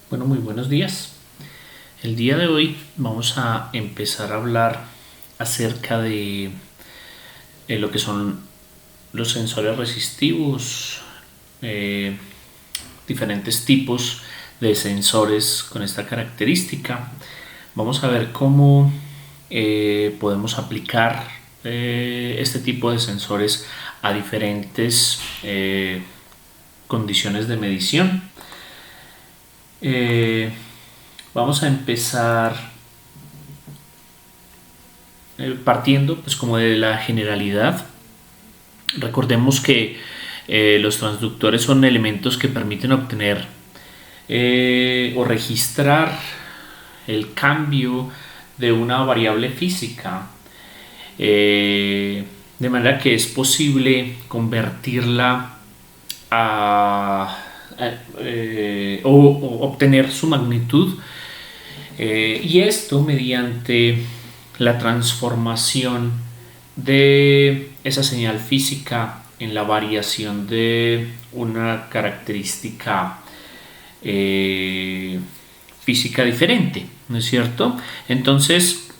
Bueno, muy buenos días. El día de hoy vamos a empezar a hablar acerca de lo que son los sensores resistivos, eh, diferentes tipos de sensores con esta característica. Vamos a ver cómo podemos aplicar este tipo de sensores a diferentes condiciones de medición. Eh, Vamos a empezar partiendo pues como de la generalidad. Recordemos que los transductores son elementos que permiten obtener o registrar el cambio de una variable física, de manera que es posible convertirla o obtener su magnitud, y esto mediante la transformación de esa señal física en la variación de una característica física diferente, ¿no es cierto? Entonces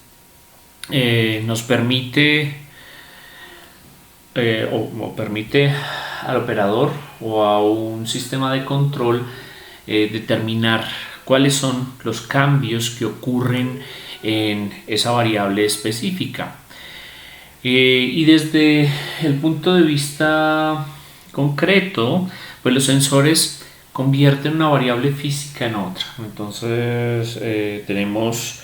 nos permite o permite al operador o a un sistema de control determinar cuáles son los cambios que ocurren en esa variable específica. Y desde el punto de vista concreto, pues los sensores convierten una variable física en otra. Entonces tenemos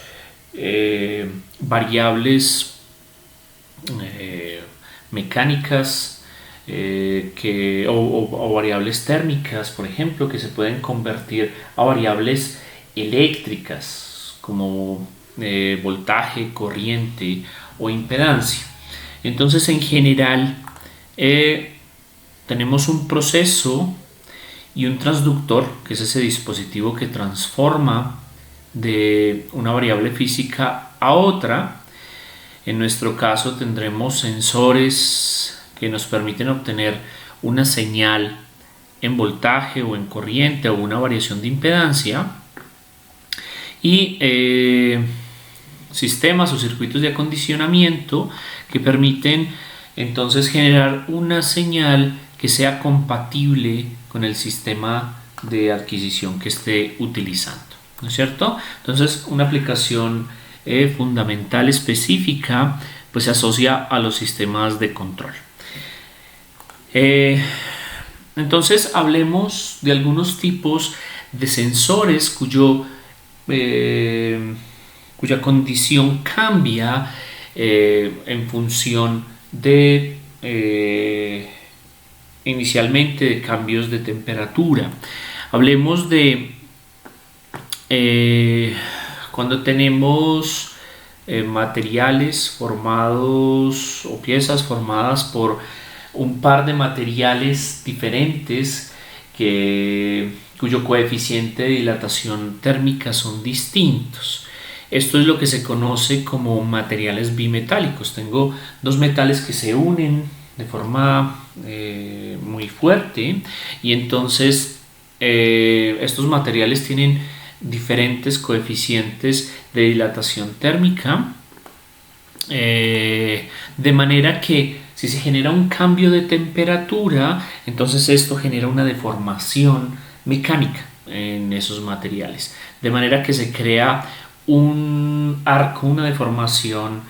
variables mecánicas o variables térmicas, por ejemplo, que se pueden convertir a variables eléctricas como voltaje, corriente o impedancia. Entonces, en general, tenemos un proceso y un transductor, que es ese dispositivo que transforma de una variable física a otra. En nuestro caso tendremos sensores que nos permiten obtener una señal en voltaje o en corriente o una variación de impedancia, y sistemas o circuitos de acondicionamiento que permiten entonces generar una señal que sea compatible con el sistema de adquisición que esté utilizando, ¿no es cierto? Entonces, una aplicación fundamental específica pues se asocia a los sistemas de control. Entonces hablemos de algunos tipos de sensores cuya condición cambia en función de inicialmente de cambios de temperatura. Hablemos de cuando tenemos materiales formados o piezas formadas por un par de materiales diferentes cuyo coeficiente de dilatación térmica son distintos. Esto es lo que se conoce como materiales bimetálicos. Tengo dos metales que se unen de forma muy fuerte, y entonces estos materiales tienen diferentes coeficientes de dilatación térmica, de manera que si se genera un cambio de temperatura, entonces esto genera una deformación mecánica en esos materiales, de manera que se crea un arco, una deformación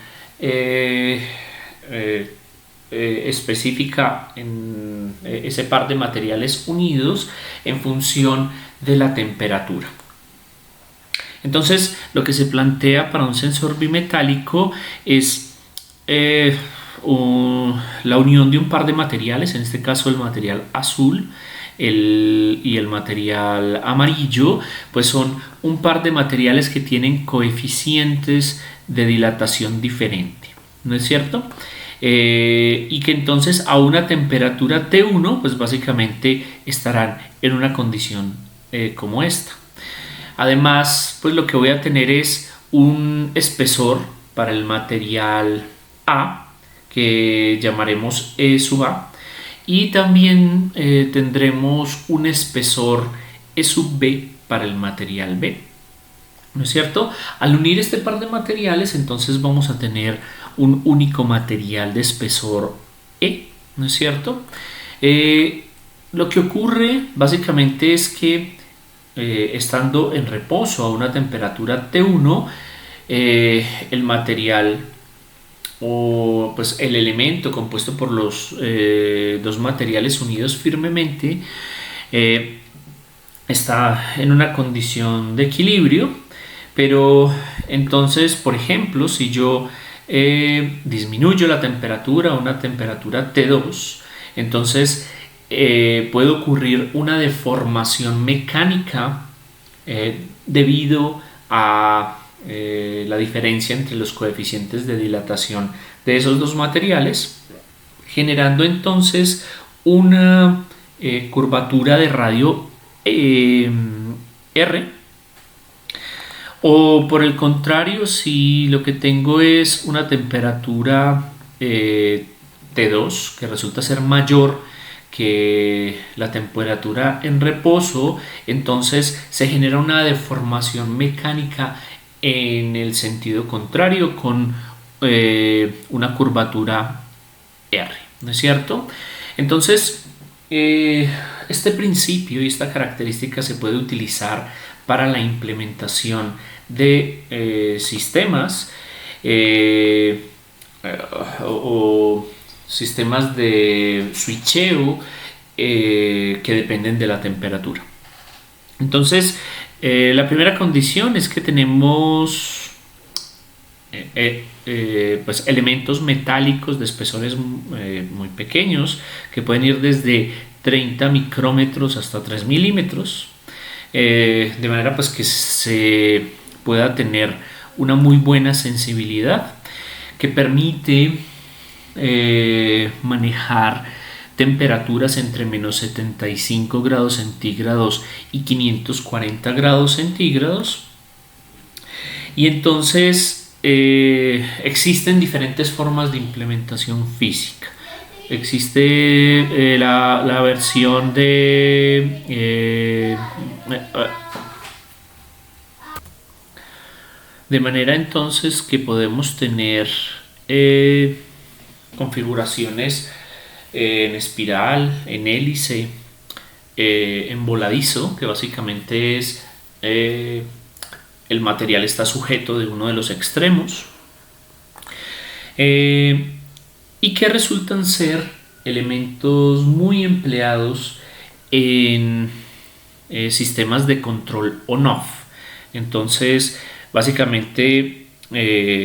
específica en ese par de materiales unidos en función de la temperatura. Entonces, lo que se plantea para un sensor bimetálico es la unión de un par de materiales, en este caso el material azul y el material amarillo, pues son un par de materiales que tienen coeficientes de dilatación diferente, ¿no es cierto? Y que entonces a una temperatura T1 pues básicamente estarán en una condición como esta. Además, pues lo que voy a tener es un espesor para el material A, que llamaremos E sub A, y también tendremos un espesor E sub B para el material B. ¿No es cierto? Al unir este par de materiales, entonces vamos a tener un único material de espesor E, ¿no es cierto? Lo que ocurre básicamente es que estando en reposo a una temperatura T1, el material o pues el elemento compuesto por los dos materiales unidos firmemente está en una condición de equilibrio. Pero entonces, por ejemplo, si yo disminuyo la temperatura a una temperatura T2, entonces puede ocurrir una deformación mecánica debido a la diferencia entre los coeficientes de dilatación de esos dos materiales, generando entonces una curvatura de radio R. O por el contrario, si lo que tengo es una temperatura T2 que resulta ser mayor que la temperatura en reposo, entonces se genera una deformación mecánica en el sentido contrario con una curvatura R, ¿no es cierto? Entonces, este principio y esta característica se puede utilizar para la implementación de sistemas o sistemas de switcheo que dependen de la temperatura. Entonces, la primera condición es que tenemos pues elementos metálicos de espesores muy pequeños que pueden ir desde 30 micrómetros hasta 3 milímetros, de manera pues que se pueda tener una muy buena sensibilidad que permite manejar temperaturas entre menos 75 grados centígrados y 540 grados centígrados. Y entonces existen diferentes formas de implementación física. Existe la versión de manera entonces que podemos tener configuraciones en espiral, en hélice, en voladizo, que básicamente es el material está sujeto de uno de los extremos, y que resultan ser elementos muy empleados en sistemas de control on-off. Entonces, básicamente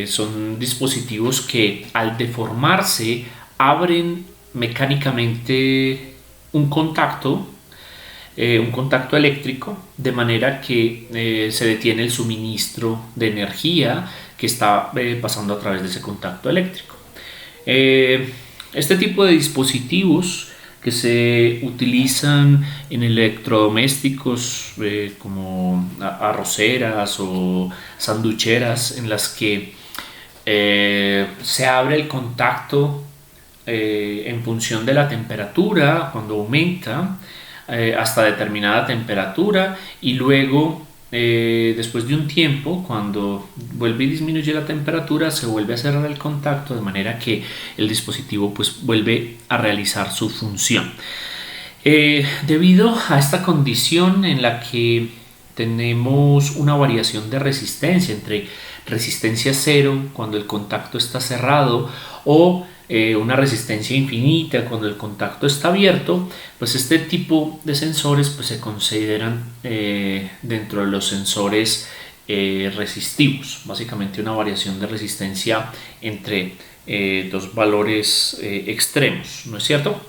son dispositivos que al deformarse abren mecánicamente un contacto eléctrico, de manera que se detiene el suministro de energía que está pasando a través de ese contacto eléctrico. Este tipo de dispositivos que se utilizan en electrodomésticos como arroceras o sanducheras, en las que se abre el contacto en función de la temperatura cuando aumenta hasta determinada temperatura, y luego después de un tiempo, cuando vuelve y disminuye la temperatura, se vuelve a cerrar el contacto, de manera que el dispositivo pues vuelve a realizar su función. Debido a esta condición en la que tenemos una variación de resistencia entre resistencia cero cuando el contacto está cerrado o una resistencia infinita cuando el contacto está abierto, pues este tipo de sensores pues se consideran dentro de los sensores resistivos, básicamente una variación de resistencia entre dos valores extremos, ¿no es cierto?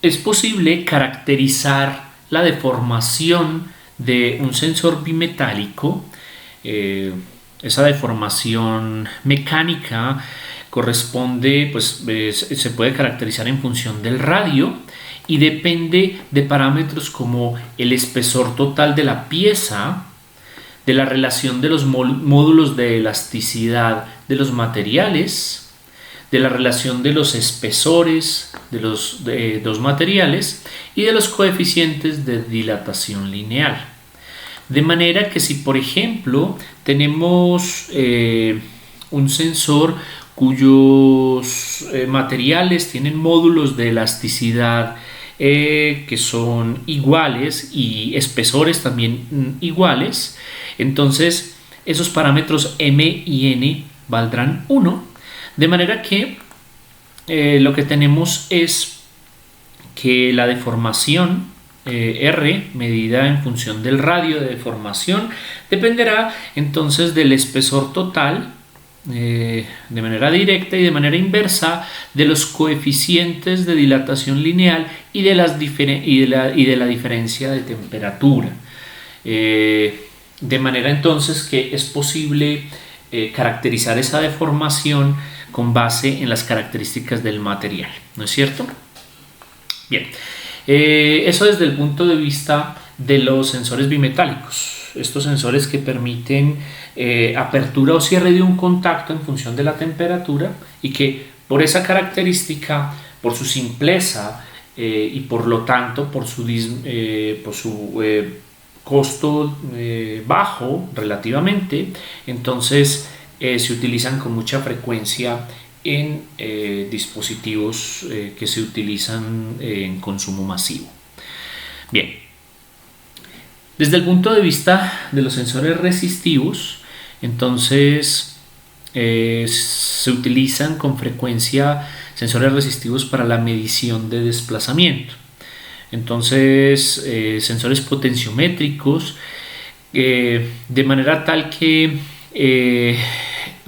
Es posible caracterizar la deformación de un sensor bimetálico. Esa deformación mecánica corresponde, pues se puede caracterizar en función del radio y depende de parámetros como el espesor total de la pieza, de la relación de los módulos de elasticidad de los materiales, de la relación de los espesores de los dos materiales y de los coeficientes de dilatación lineal. De manera que si, por ejemplo, tenemos un sensor cuyos materiales tienen módulos de elasticidad que son iguales y espesores también iguales, entonces esos parámetros M y N valdrán 1, de manera que lo que tenemos es que la deformación R, medida en función del radio de deformación, dependerá entonces del espesor total de manera directa y de manera inversa de los coeficientes de dilatación lineal y de la diferencia de temperatura. De manera entonces que es posible caracterizar esa deformación con base en las características del material, ¿no es cierto? Bien, eso desde el punto de vista de los sensores bimetálicos. Estos sensores que permiten apertura o cierre de un contacto en función de la temperatura y que por esa característica, por su simpleza y por lo tanto por su costo bajo relativamente, entonces se utilizan con mucha frecuencia en dispositivos que se utilizan en consumo masivo. Bien, desde el punto de vista de los sensores resistivos, entonces se utilizan con frecuencia sensores resistivos para la medición de desplazamiento. Entonces, sensores potenciométricos, de manera tal que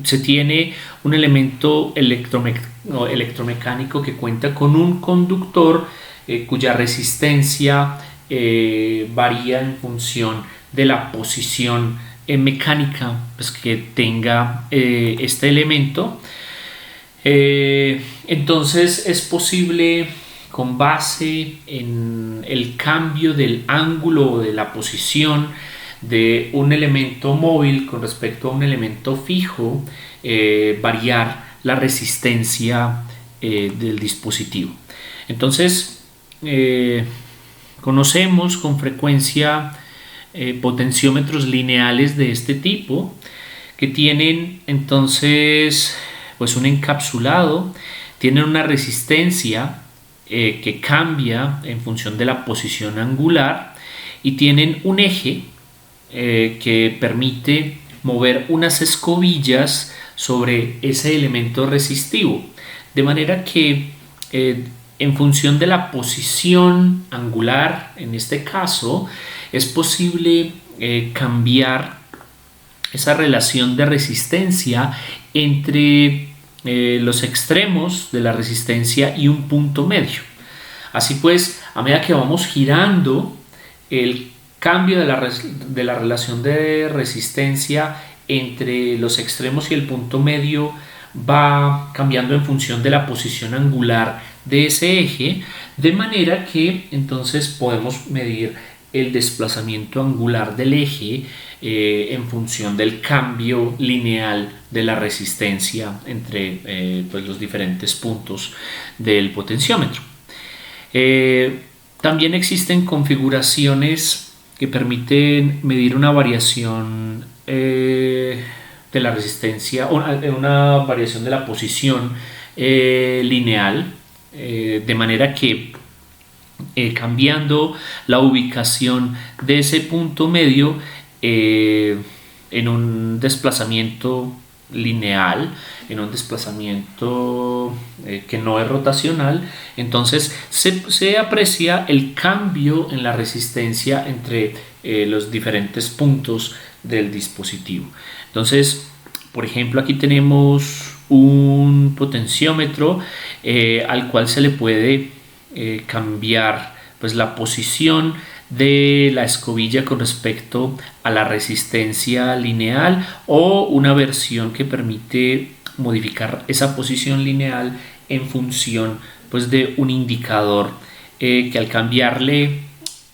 se tiene un elemento electromecánico que cuenta con un conductor cuya resistencia varía en función de la posición mecánica pues, que tenga este elemento. Entonces es posible, con base en el cambio del ángulo o de la posición de un elemento móvil con respecto a un elemento fijo, variar la resistencia del dispositivo. Entonces conocemos con frecuencia potenciómetros lineales de este tipo que tienen entonces pues un encapsulado, tienen una resistencia que cambia en función de la posición angular y tienen un eje que permite mover unas escobillas sobre ese elemento resistivo, de manera que en función de la posición angular, en este caso, es posible cambiar esa relación de resistencia entre los extremos de la resistencia y un punto medio. Así pues, a medida que vamos girando, el cambio de la relación de resistencia entre los extremos y el punto medio va cambiando en función de la posición angular de ese eje, de manera que entonces podemos medir el desplazamiento angular del eje en función del cambio lineal de la resistencia entre pues los diferentes puntos del potenciómetro. También existen configuraciones que permiten medir una variación de la resistencia, una variación de la posición lineal, de manera que cambiando la ubicación de ese punto medio en un desplazamiento lineal, en un desplazamiento que no es rotacional, entonces se aprecia el cambio en la resistencia entre los diferentes puntos del dispositivo. Entonces, por ejemplo, aquí tenemos un potenciómetro al cual se le puede cambiar pues, la posición de la escobilla con respecto a la resistencia lineal, o una versión que permite modificar esa posición lineal en función pues, de un indicador que al cambiarle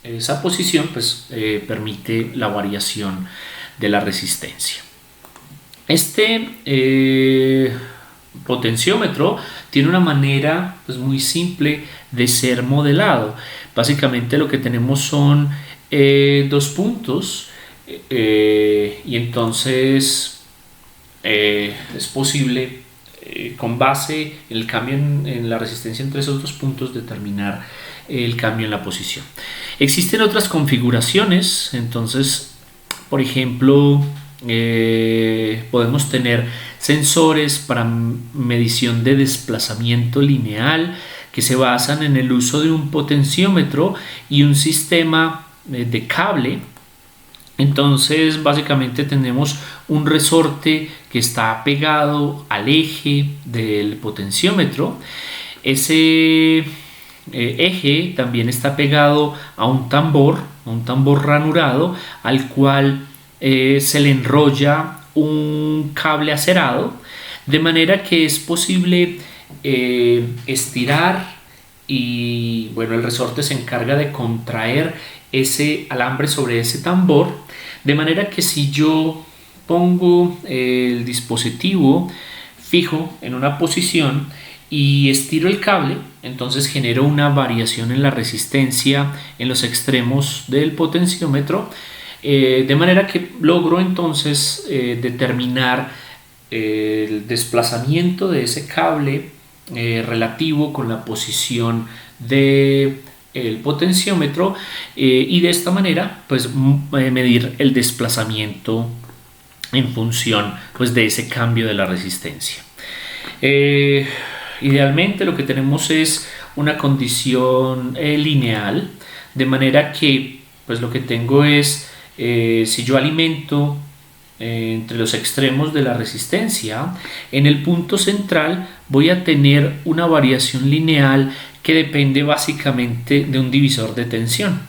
esa posición pues, permite la variación de la resistencia. Este potenciómetro tiene una manera pues muy simple de ser modelado. Básicamente lo que tenemos son dos puntos y entonces es posible con base en el cambio en la resistencia entre esos dos puntos determinar el cambio en la posición. Existen otras configuraciones, entonces por ejemplo podemos tener sensores para medición de desplazamiento lineal que se basan en el uso de un potenciómetro y un sistema de cable. Entonces básicamente tenemos un resorte que está pegado al eje del potenciómetro. Ese eje también está pegado a un tambor ranurado al cual se le enrolla un cable acerado, de manera que es posible estirar y bueno, el resorte se encarga de contraer ese alambre sobre ese tambor, de manera que si yo pongo el dispositivo fijo en una posición y estiro el cable, entonces genero una variación en la resistencia en los extremos del potenciómetro, de manera que logro entonces determinar el desplazamiento de ese cable relativo con la posición del potenciómetro y de esta manera pues medir el desplazamiento en función pues de ese cambio de la resistencia. Idealmente lo que tenemos es una condición lineal, de manera que pues lo que tengo es si yo alimento entre los extremos de la resistencia, en el punto central voy a tener una variación lineal que depende básicamente de un divisor de tensión.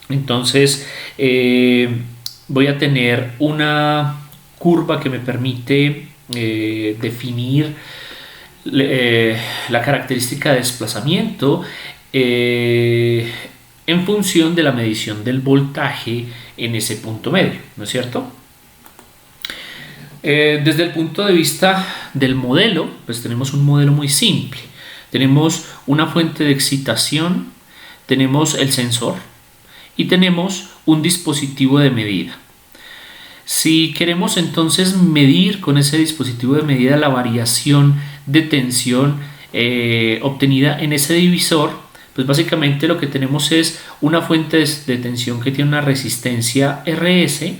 Entonces voy a tener una curva que me permite definir la característica de desplazamiento en función de la medición del voltaje en ese punto medio, ¿no es cierto? Desde el punto de vista del modelo, pues tenemos un modelo muy simple. Tenemos una fuente de excitación, tenemos el sensor y tenemos un dispositivo de medida. Si queremos entonces medir con ese dispositivo de medida la variación de tensión obtenida en ese divisor, pues básicamente lo que tenemos es una fuente de tensión que tiene una resistencia RS,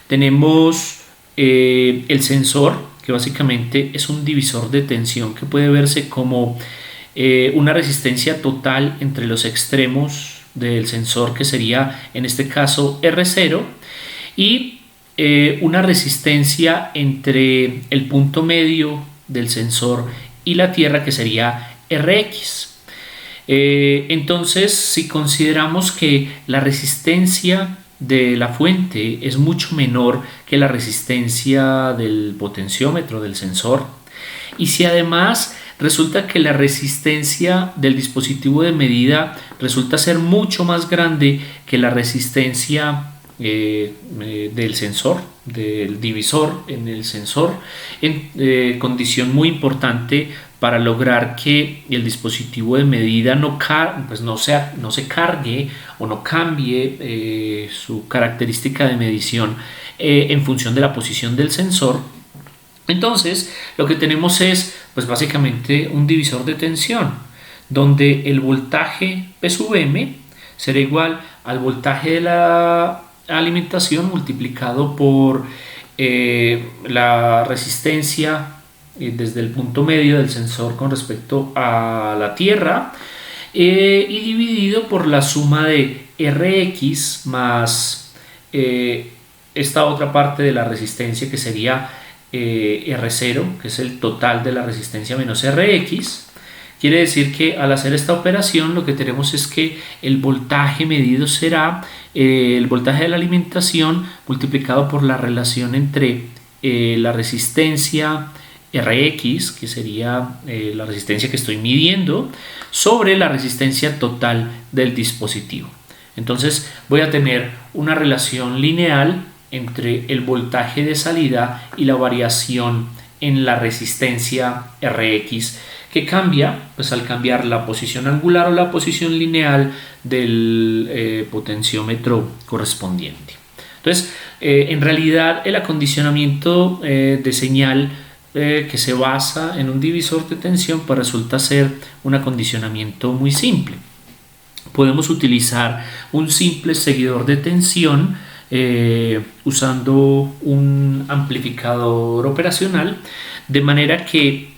tenemos el sensor, que básicamente es un divisor de tensión que puede verse como una resistencia total entre los extremos del sensor, que sería en este caso R0, y una resistencia entre el punto medio del sensor y la tierra, que sería Rx. Entonces, si consideramos que la resistencia de la fuente es mucho menor que la resistencia del potenciómetro del sensor, y si además resulta que la resistencia del dispositivo de medida resulta ser mucho más grande que la resistencia del sensor, del divisor en el sensor, condición muy importante para lograr que el dispositivo de medida no se cargue o no cambie su característica de medición en función de la posición del sensor. Entonces lo que tenemos es pues básicamente un divisor de tensión, donde el voltaje P sub M será igual al voltaje de la alimentación multiplicado por la resistencia desde el punto medio del sensor con respecto a la tierra, y dividido por la suma de Rx más esta otra parte de la resistencia, que sería R0, que es el total de la resistencia menos Rx. Quiere decir que al hacer esta operación lo que tenemos es que el voltaje medido será el voltaje de la alimentación multiplicado por la relación entre la resistencia Rx, que sería la resistencia que estoy midiendo, sobre la resistencia total del dispositivo. Entonces voy a tener una relación lineal entre el voltaje de salida y la variación en la resistencia Rx, que cambia pues al cambiar la posición angular o la posición lineal del potenciómetro correspondiente. Entonces, en realidad el acondicionamiento de señal que se basa en un divisor de tensión pues resulta ser un acondicionamiento muy simple. Podemos utilizar un simple seguidor de tensión usando un amplificador operacional, de manera que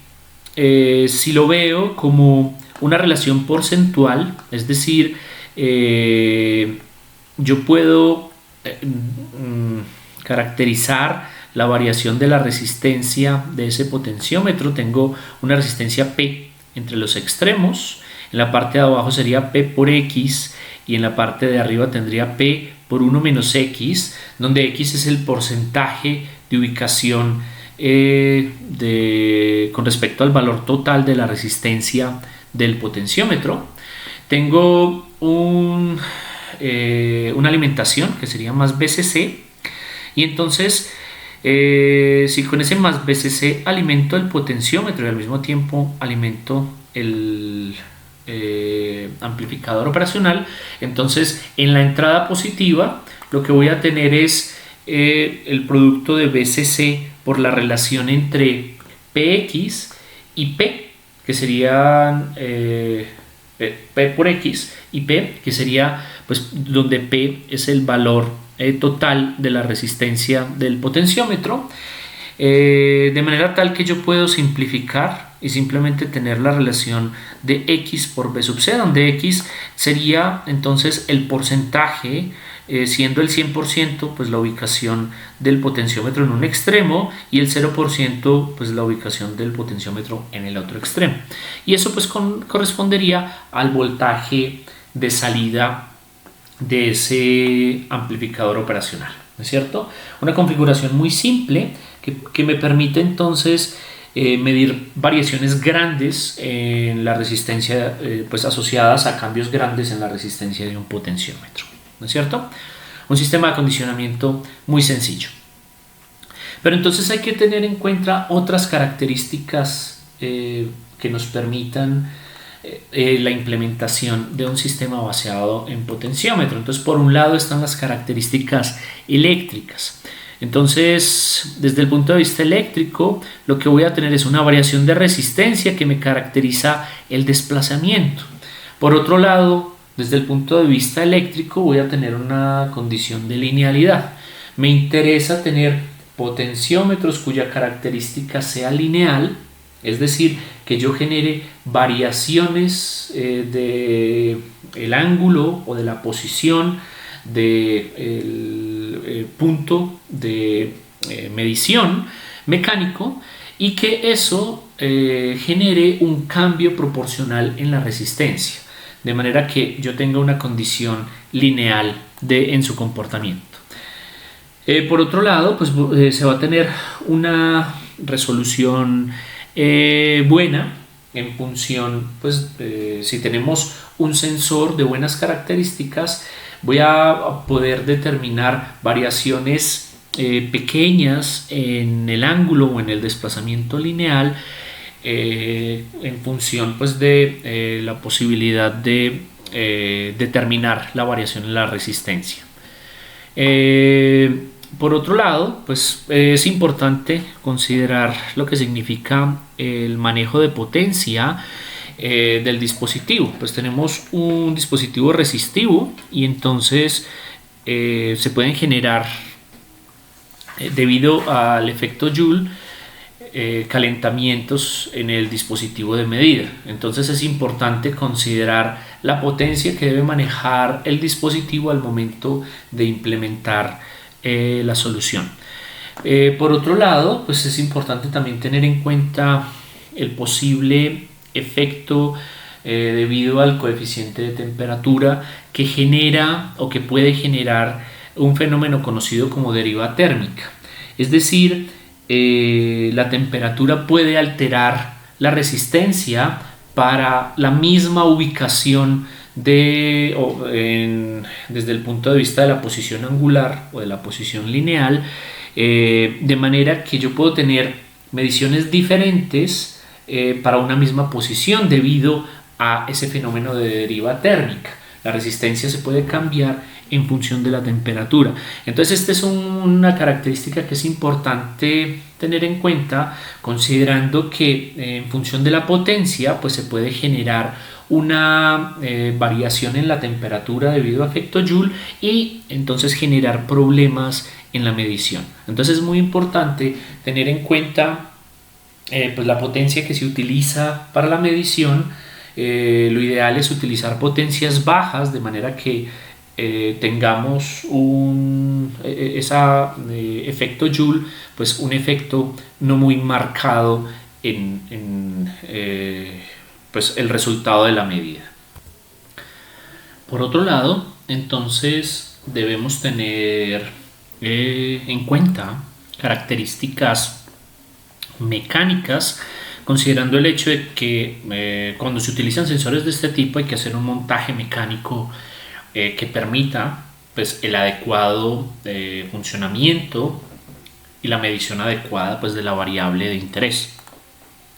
si lo veo como una relación porcentual, es decir, yo puedo caracterizar la variación de la resistencia de ese potenciómetro. Tengo una resistencia P entre los extremos, en la parte de abajo sería P por X y en la parte de arriba tendría P por 1 menos X, donde X es el porcentaje de ubicación con respecto al valor total de la resistencia del potenciómetro. Tengo una alimentación que sería más BCC, y entonces si con ese más BCC alimento el potenciómetro y al mismo tiempo alimento el amplificador operacional, entonces en la entrada positiva lo que voy a tener es el producto de BCC por la relación entre PX y P, que serían P por X, y P, que sería pues donde P es el valor total de la resistencia del potenciómetro, de manera tal que yo puedo simplificar y simplemente tener la relación de X por B sub C, donde X sería entonces el porcentaje, siendo el 100% pues la ubicación del potenciómetro en un extremo y el 0% pues la ubicación del potenciómetro en el otro extremo, y eso pues correspondería al voltaje de salida de ese amplificador operacional, ¿no es cierto? Una configuración muy simple que me permite entonces medir variaciones grandes en la resistencia, pues asociadas a cambios grandes en la resistencia de un potenciómetro, ¿no es cierto? Un sistema de acondicionamiento muy sencillo. Pero entonces hay que tener en cuenta otras características que nos permitan la implementación de un sistema basado en potenciómetro. Entonces, por un lado están las características eléctricas. Entonces, desde el punto de vista eléctrico, lo que voy a tener es una variación de resistencia que me caracteriza el desplazamiento. Por otro lado, desde el punto de vista eléctrico, voy a tener una condición de linealidad. Me interesa tener potenciómetros cuya característica sea lineal, es decir, que yo genere variaciones del ángulo o de la posición del punto de medición mecánico, y que eso genere un cambio proporcional en la resistencia, de manera que yo tenga una condición lineal en su comportamiento. Por otro lado, pues se va a tener una resolución buena en función, pues si tenemos un sensor de buenas características, voy a poder determinar variaciones pequeñas en el ángulo o en el desplazamiento lineal en función pues de la posibilidad de determinar la variación en la resistencia. Por otro lado, pues es importante considerar lo que significa el manejo de potencia del dispositivo. Pues tenemos un dispositivo resistivo y entonces se pueden generar, debido al efecto Joule, calentamientos en el dispositivo de medida. Entonces es importante considerar la potencia que debe manejar el dispositivo al momento de implementar la solución. Por otro lado, pues es importante también tener en cuenta el posible efecto debido al coeficiente de temperatura que genera o que puede generar un fenómeno conocido como deriva térmica. Es decir, la temperatura puede alterar la resistencia para la misma ubicación desde el punto de vista de la posición angular o de la posición lineal, de manera que yo puedo tener mediciones diferentes para una misma posición debido a ese fenómeno de deriva térmica. La resistencia se puede cambiar en función de la temperatura. Entonces, esta es una característica que es importante tener en cuenta, considerando que en función de la potencia, pues se puede generar una variación en la temperatura debido a efecto Joule y entonces generar problemas en la medición. Entonces es muy importante tener en cuenta pues la potencia que se utiliza para la medición. Lo ideal es utilizar potencias bajas de manera que tengamos efecto Joule, pues un efecto no muy marcado en pues el resultado de la medida. Por otro lado, entonces debemos tener en cuenta características mecánicas, considerando el hecho de que cuando se utilizan sensores de este tipo hay que hacer un montaje mecánico que permita pues, el adecuado funcionamiento y la medición adecuada pues, de la variable de interés.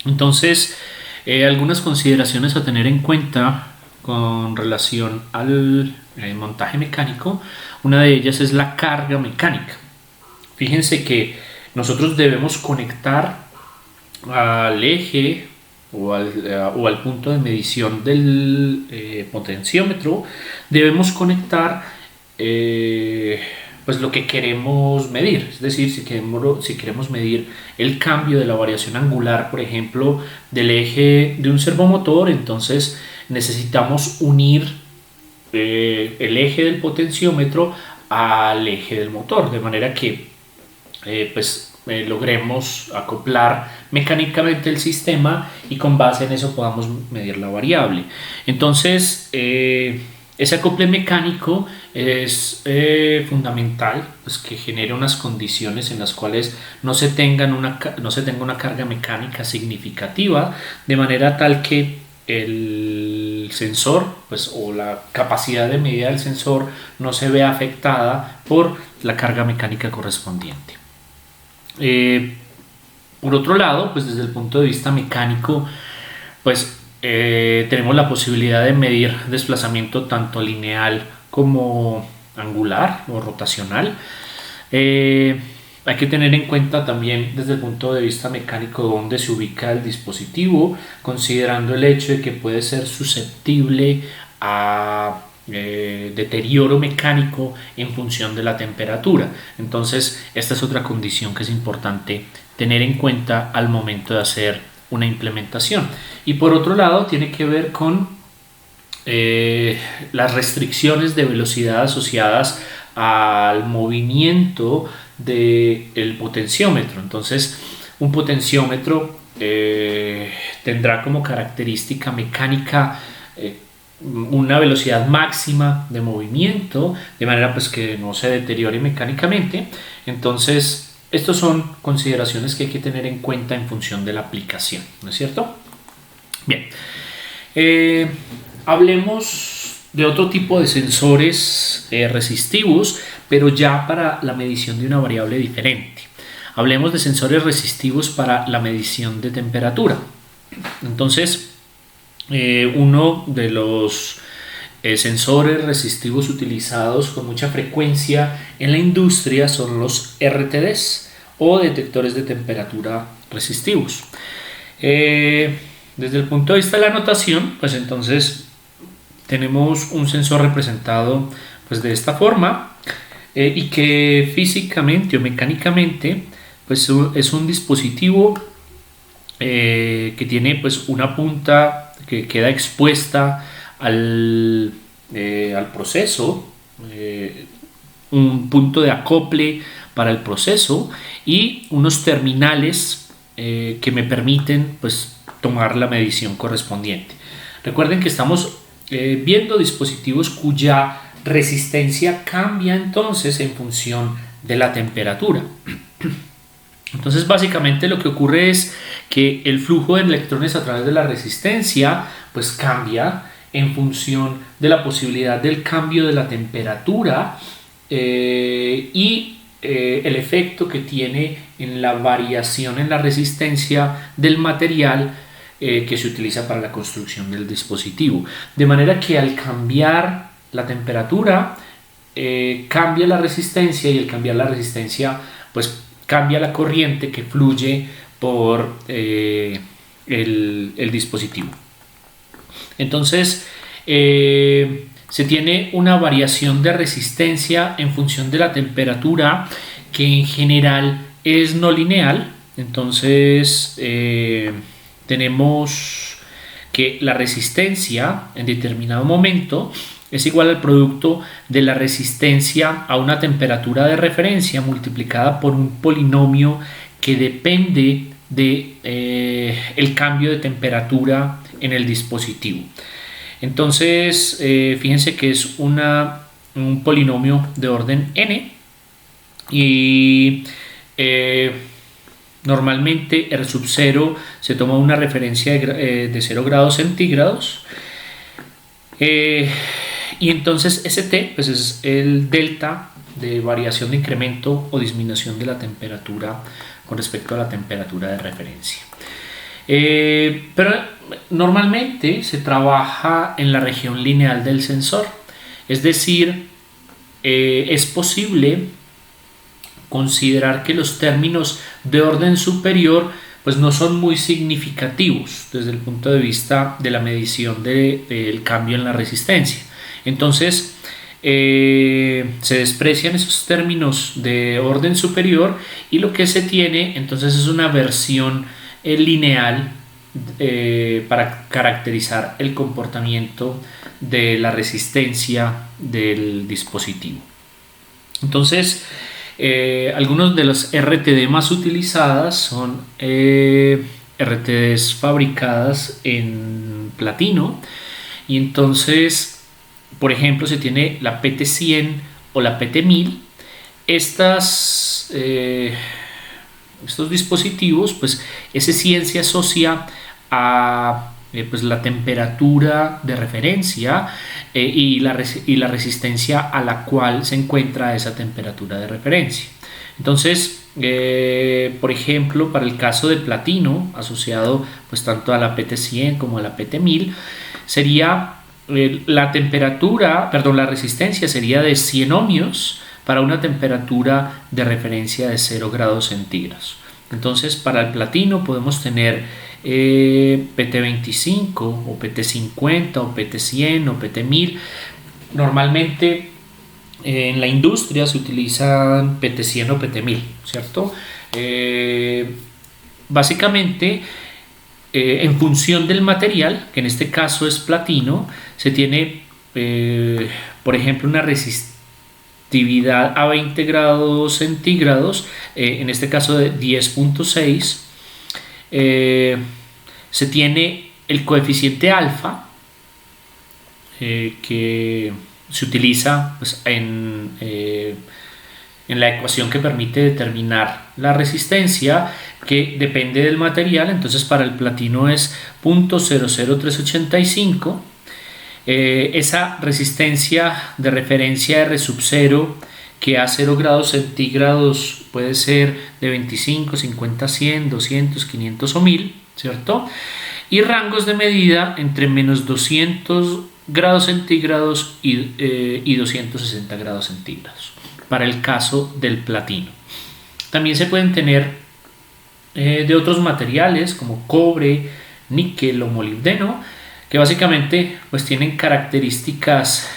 Entonces, algunas consideraciones a tener en cuenta con relación al montaje mecánico. Una de ellas es la carga mecánica. Fíjense que nosotros debemos conectar al eje o al punto de medición del potenciómetro, debemos conectar pues lo que queremos medir, es decir, si queremos medir el cambio de la variación angular, por ejemplo, del eje de un servomotor, entonces necesitamos unir el eje del potenciómetro al eje del motor, de manera que logremos acoplar mecánicamente el sistema y con base en eso podamos medir la variable. Entonces, ese acople mecánico es fundamental, pues, que genere unas condiciones en las cuales no se tenga una carga mecánica significativa, de manera tal que el sensor pues, o la capacidad de medida del sensor no se vea afectada por la carga mecánica correspondiente. Por otro lado, pues desde el punto de vista mecánico, pues tenemos la posibilidad de medir desplazamiento tanto lineal como angular o rotacional. Hay que tener en cuenta también desde el punto de vista mecánico dónde se ubica el dispositivo, considerando el hecho de que puede ser susceptible a deterioro mecánico en función de la temperatura. Entonces, esta es otra condición que es importante tener en cuenta al momento de hacer una implementación. Y por otro lado, tiene que ver con las restricciones de velocidad asociadas al movimiento del potenciómetro. Entonces, un potenciómetro tendrá como característica mecánica una velocidad máxima de movimiento, de manera pues que no se deteriore mecánicamente. Entonces, estas son consideraciones que hay que tener en cuenta en función de la aplicación, ¿no es cierto? Bien, hablemos de otro tipo de sensores resistivos, pero ya para la medición de una variable diferente. Hablemos de sensores resistivos para la medición de temperatura. Entonces, uno de los sensores resistivos utilizados con mucha frecuencia en la industria son los RTDs o detectores de temperatura resistivos. Desde el punto de vista de la notación, pues entonces tenemos un sensor representado pues de esta forma y que físicamente o mecánicamente pues es un dispositivo que tiene pues una punta que queda expuesta al proceso, un punto de acople para el proceso y unos terminales que me permiten pues tomar la medición correspondiente. Recuerden que estamos viendo dispositivos cuya resistencia cambia entonces en función de la temperatura. Entonces, básicamente lo que ocurre es que el flujo de electrones a través de la resistencia pues cambia en función de la posibilidad del cambio de la temperatura y el efecto que tiene en la variación en la resistencia del material que se utiliza para la construcción del dispositivo. De manera que al cambiar la temperatura, cambia la resistencia, y al cambiar la resistencia, pues cambia la corriente que fluye por el dispositivo. Entonces, se tiene una variación de resistencia en función de la temperatura, que en general es no lineal. Entonces tenemos que la resistencia en determinado momento es igual al producto de la resistencia a una temperatura de referencia multiplicada por un polinomio que depende de el cambio de temperatura en el dispositivo. Entonces, fíjense que es un polinomio de orden n, y normalmente R sub 0 se toma una referencia de 0 grados centígrados, y entonces St pues es el delta de variación de incremento o disminución de la temperatura con respecto a la temperatura de referencia. Pero normalmente se trabaja en la región lineal del sensor, es decir, es posible considerar que los términos de orden superior pues no son muy significativos desde el punto de vista de la medición del cambio en la resistencia. Entonces se desprecian esos términos de orden superior, y lo que se tiene entonces es una versión lineal para caracterizar el comportamiento de la resistencia del dispositivo. Entonces, algunos de las RTD más utilizadas son RTDs fabricadas en platino, y entonces, por ejemplo, se tiene la PT100 o la PT1000. Estos dispositivos, pues ese 100 se asocia a pues la temperatura de referencia y la resistencia a la cual se encuentra esa temperatura de referencia. Entonces, por ejemplo, para el caso de platino asociado pues tanto a la PT100 como a la PT1000, sería la resistencia sería de 100 ohmios para una temperatura de referencia de 0 grados centígrados. Entonces, para el platino podemos tener PT25 o PT50 o PT100 o PT1000. Normalmente en la industria se utilizan PT100 o PT1000, ¿cierto? Básicamente, en función del material, que en este caso es platino, se tiene, por ejemplo, una resistividad a 20 grados centígrados, en este caso de 10.6. Se tiene el coeficiente alfa, que se utiliza pues, en la ecuación que permite determinar la resistencia, que depende del material. Entonces, para el platino es 0.00385. Esa resistencia de referencia R sub 0, que a 0 grados centígrados puede ser de 25, 50, 100, 200, 500 o 1000, ¿cierto? Y rangos de medida entre menos 200 grados centígrados y 260 grados centígrados, para el caso del platino. También se pueden tener de otros materiales como cobre, níquel o molibdeno, que básicamente pues tienen características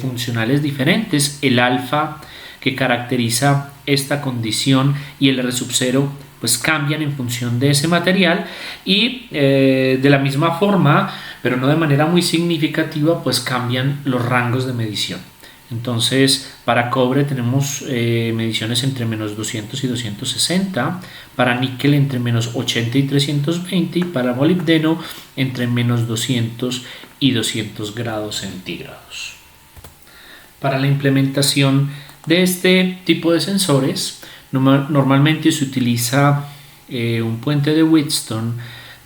funcionales diferentes. El alfa, que caracteriza esta condición, y el R sub 0 pues cambian en función de ese material, y de la misma forma, pero no de manera muy significativa, pues cambian los rangos de medición. Entonces, para cobre tenemos mediciones entre menos 200 y 260, para níquel entre menos 80 y 320, y para molibdeno entre menos 200 y 200 grados centígrados. Para la implementación de este tipo de sensores, normalmente se utiliza un puente de Wheatstone,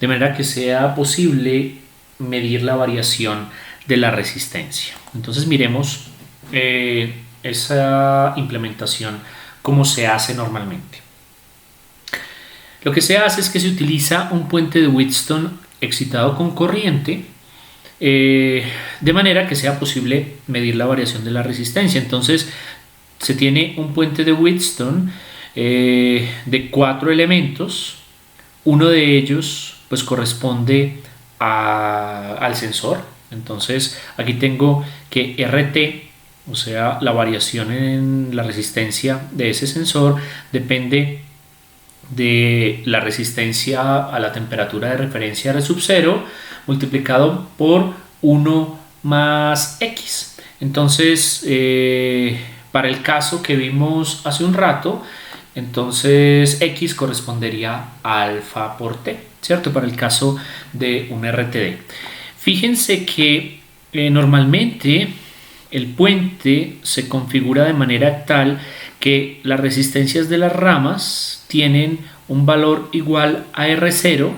de manera que sea posible medir la variación de la resistencia. Entonces, miremos esa implementación como se hace normalmente. Lo que se hace es que se utiliza un puente de Wheatstone excitado con corriente, de manera que sea posible medir la variación de la resistencia. Entonces se tiene un puente de Wheatstone de 4 elementos. Uno de ellos pues corresponde al sensor. Entonces aquí tengo que RT, o sea la variación en la resistencia de ese sensor, depende de la resistencia a la temperatura de referencia R sub 0 multiplicado por 1 más X. Entonces para el caso que vimos hace un rato, entonces X correspondería a alfa por T, ¿cierto? Para el caso de un RTD. Fíjense que normalmente el puente se configura de manera tal que las resistencias de las ramas tienen un valor igual a R0,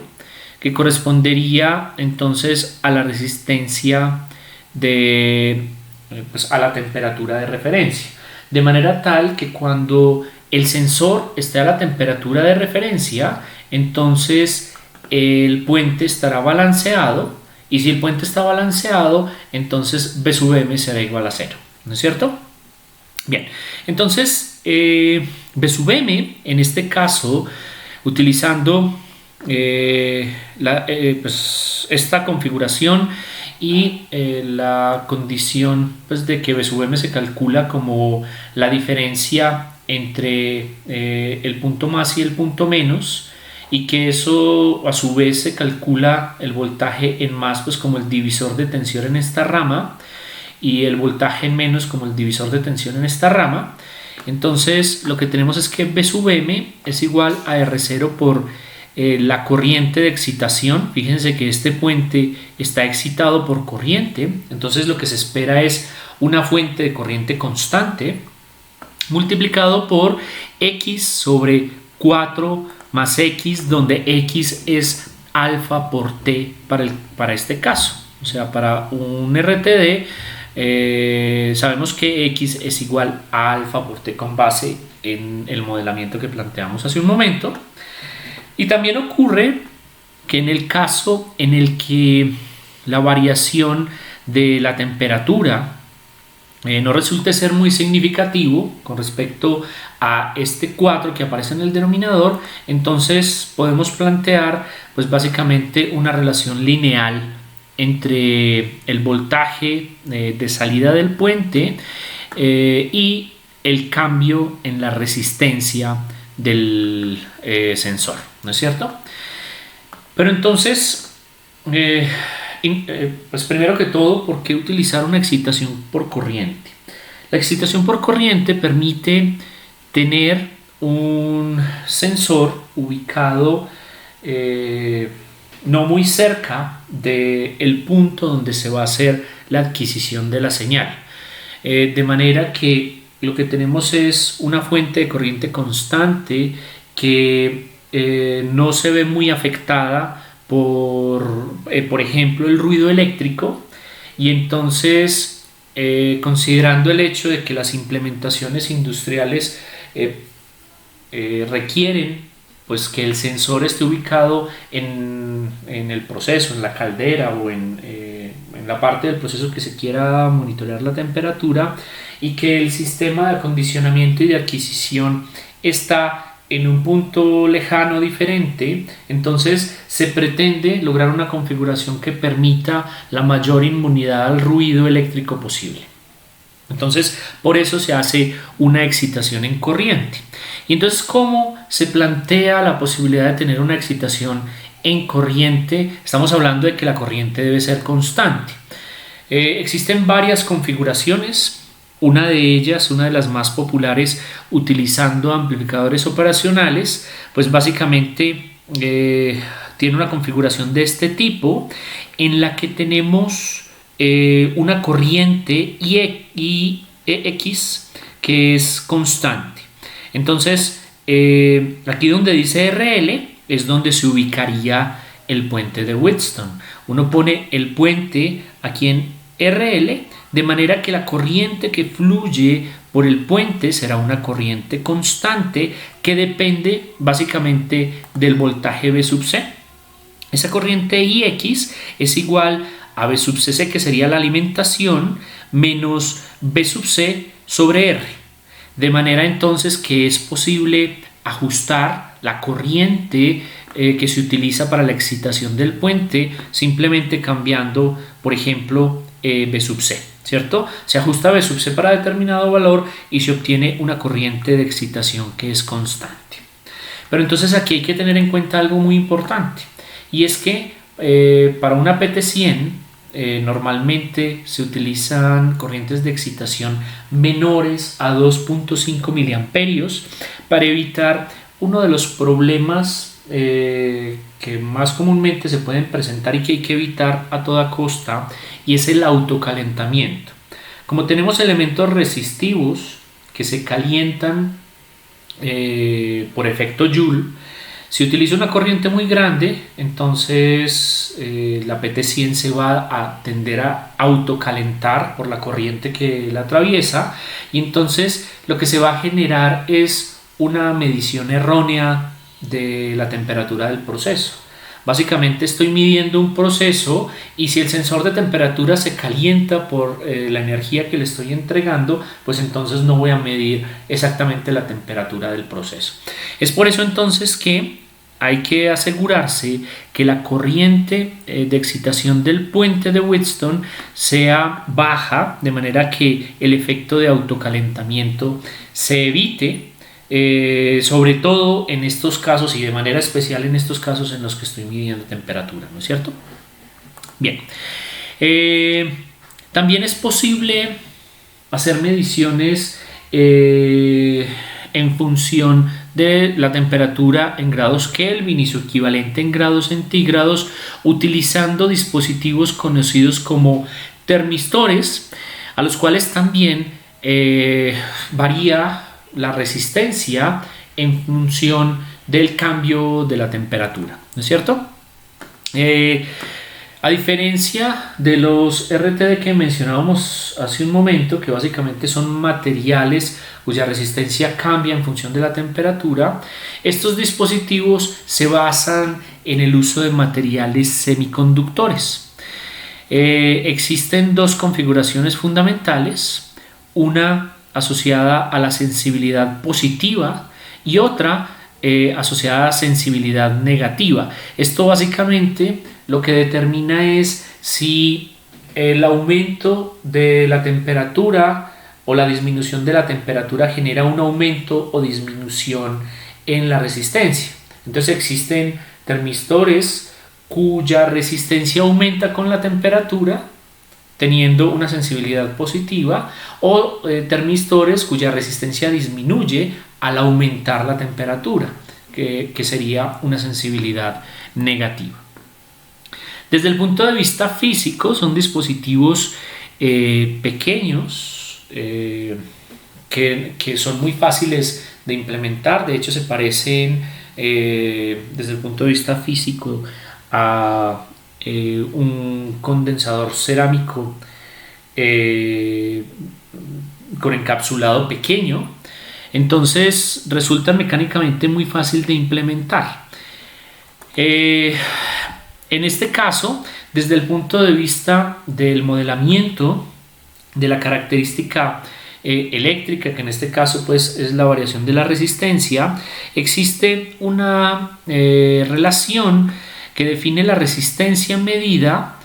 que correspondería entonces a la resistencia a la temperatura de referencia. De manera tal que cuando el sensor esté a la temperatura de referencia, entonces el puente estará balanceado, y si el puente está balanceado, entonces B sub m será igual a 0, ¿no es cierto? Bien, entonces B sub m, en este caso, utilizando esta configuración y la condición pues, de que B sub m se calcula como la diferencia entre el punto más y el punto menos, y que eso a su vez se calcula el voltaje en más pues como el divisor de tensión en esta rama, y el voltaje en menos como el divisor de tensión en esta rama. Entonces lo que tenemos es que B sub m es igual a R0 por la corriente de excitación. Fíjense que este puente está excitado por corriente, entonces lo que se espera es una fuente de corriente constante multiplicado por X sobre 4 más X, donde X es alfa por T para este caso. O sea, para un RTD sabemos que X es igual a alfa por T con base en el modelamiento que planteamos hace un momento. Y también ocurre que en el caso en el que la variación de la temperatura no resulte ser muy significativo con respecto a este 4 que aparece en el denominador, entonces podemos plantear pues básicamente una relación lineal entre el voltaje de salida del puente y el cambio en la resistencia del sensor, ¿no es cierto? Pero entonces pues primero que todo, ¿por qué utilizar una excitación por corriente? La excitación por corriente permite tener un sensor ubicado no muy cerca del punto donde se va a hacer la adquisición de la señal, de manera que lo que tenemos es una fuente de corriente constante que no se ve muy afectada por ejemplo, el ruido eléctrico, y entonces considerando el hecho de que las implementaciones industriales requieren pues que el sensor esté ubicado en el proceso, en la caldera o en la parte del proceso que se quiera monitorear la temperatura, y que el sistema de acondicionamiento y de adquisición está en un punto lejano diferente, entonces se pretende lograr una configuración que permita la mayor inmunidad al ruido eléctrico posible. Entonces por eso se hace una excitación en corriente. Y entonces, ¿cómo se plantea la posibilidad de tener una excitación en corriente? Estamos hablando de que la corriente debe ser constante. Existen varias configuraciones. Una de ellas, una de las más populares, utilizando amplificadores operacionales, pues básicamente tiene una configuración de este tipo, en la que tenemos una corriente IX que es constante. Entonces aquí donde dice RL es donde se ubicaría el puente de Wheatstone. Uno pone el puente aquí en RL, de manera que la corriente que fluye por el puente será una corriente constante que depende básicamente del voltaje V sub C. Esa corriente IX es igual a V sub Cc, que sería la alimentación, menos V sub C sobre R. De manera entonces que es posible ajustar la corriente que se utiliza para la excitación del puente simplemente cambiando, por ejemplo, V sub C, ¿cierto? Se ajusta V sub C para determinado valor y se obtiene una corriente de excitación que es constante. Pero entonces aquí hay que tener en cuenta algo muy importante, y es que para una PT100 normalmente se utilizan corrientes de excitación menores a 2.5 miliamperios para evitar uno de los problemas que más comúnmente se pueden presentar y que hay que evitar a toda costa, y es el autocalentamiento. Como tenemos elementos resistivos que se calientan por efecto Joule, si utilizo una corriente muy grande, entonces la PT100 se va a tender a autocalentar por la corriente que la atraviesa, y entonces lo que se va a generar es una medición errónea de la temperatura del proceso. Básicamente estoy midiendo un proceso, y si el sensor de temperatura se calienta por la energía que le estoy entregando, pues entonces no voy a medir exactamente la temperatura del proceso. Es por eso entonces que hay que asegurarse que la corriente de excitación del puente de Wheatstone sea baja, de manera que el efecto de autocalentamiento se evite, sobre todo en estos casos y de manera especial en estos casos en los que estoy midiendo temperatura, ¿no es cierto? Bien, también es posible hacer mediciones en función de la temperatura en grados Kelvin y su equivalente en grados centígrados, utilizando dispositivos conocidos como termistores, a los cuales también varía la resistencia en función del cambio de la temperatura, ¿no es cierto? A diferencia de los RTD que mencionábamos hace un momento, que básicamente son materiales cuya resistencia cambia en función de la temperatura, estos dispositivos se basan en el uso de materiales semiconductores. Existen dos configuraciones fundamentales, una asociada a la sensibilidad positiva y otra asociada a sensibilidad negativa. Esto básicamente lo que determina es si el aumento de la temperatura o la disminución de la temperatura genera un aumento o disminución en la resistencia. Entonces existen termistores cuya resistencia aumenta con la temperatura, teniendo una sensibilidad positiva, o termistores cuya resistencia disminuye al aumentar la temperatura, que sería una sensibilidad negativa. Desde el punto de vista físico, son dispositivos pequeños que son muy fáciles de implementar. De hecho, se parecen desde el punto de vista físico a un condensador cerámico con encapsulado pequeño. Entonces resulta mecánicamente muy fácil de implementar. En este caso, desde el punto de vista del modelamiento de la característica eléctrica, que en este caso pues es la variación de la resistencia, existe una relación que define la resistencia medida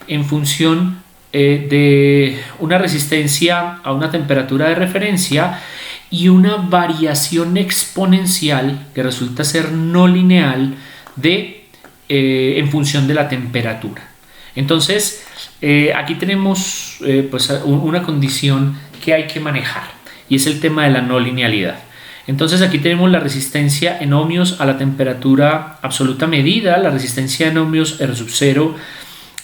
en función de una resistencia a una temperatura de referencia y una variación exponencial que resulta ser no lineal en función de la temperatura. Entonces aquí tenemos pues una condición que hay que manejar, y es el tema de la no linealidad. Entonces aquí tenemos la resistencia en ohmios a la temperatura absoluta medida, la resistencia en ohmios R sub 0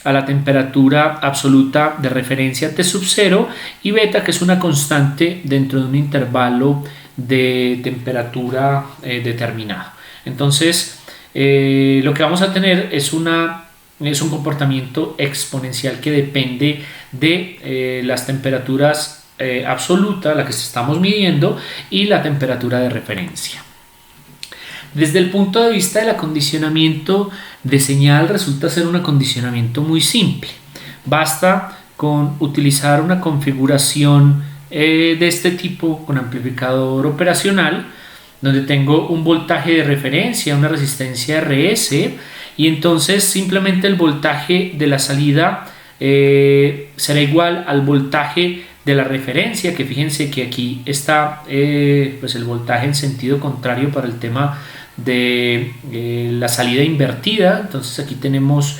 a la temperatura absoluta de referencia T sub 0, y beta, que es una constante dentro de un intervalo de temperatura determinado. Entonces lo que vamos a tener es un comportamiento exponencial que depende de las temperaturas absoluta, la que estamos midiendo, y la temperatura de referencia. Desde el punto de vista del acondicionamiento de señal, resulta ser un acondicionamiento muy simple. Basta con utilizar una configuración de este tipo con amplificador operacional, donde tengo un voltaje de referencia, una resistencia RS, y entonces simplemente el voltaje de la salida será igual al voltaje de la referencia, que fíjense que aquí está pues el voltaje en sentido contrario para el tema de la salida invertida. Entonces aquí tenemos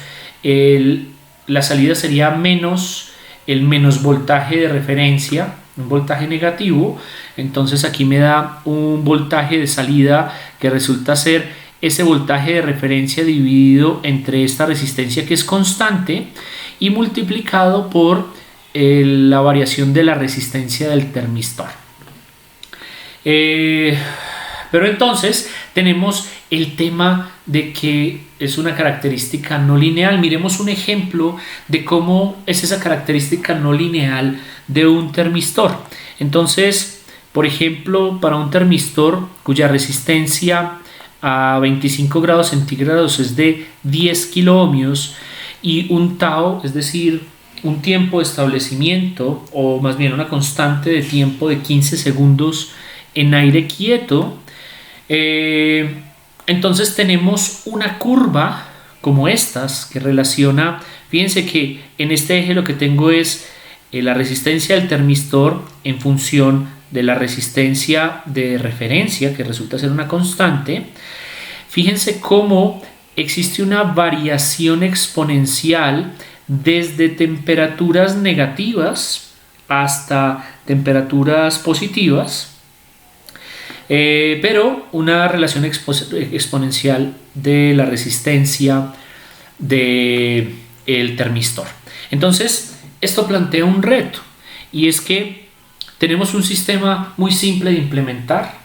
la salida sería menos el menos voltaje de referencia, un voltaje negativo. Entonces aquí me da un voltaje de salida que resulta ser ese voltaje de referencia dividido entre esta resistencia, que es constante, y multiplicado por la variación de la resistencia del termistor. Pero entonces tenemos el tema de que es una característica no lineal. Miremos un ejemplo de cómo es esa característica no lineal de un termistor. Entonces, por ejemplo, para un termistor cuya resistencia a 25 grados centígrados es de 10 kiloohmios y un tau, es decir, un tiempo de establecimiento, o más bien una constante de tiempo de 15 segundos en aire quieto, entonces tenemos una curva como estas que relaciona, fíjense que en este eje lo que tengo es la resistencia del termistor en función de la resistencia de referencia, que resulta ser una constante. Fíjense cómo existe una variación exponencial desde temperaturas negativas hasta temperaturas positivas, pero una relación exponencial de la resistencia del termistor. Entonces, esto plantea un reto, y es que tenemos un sistema muy simple de implementar,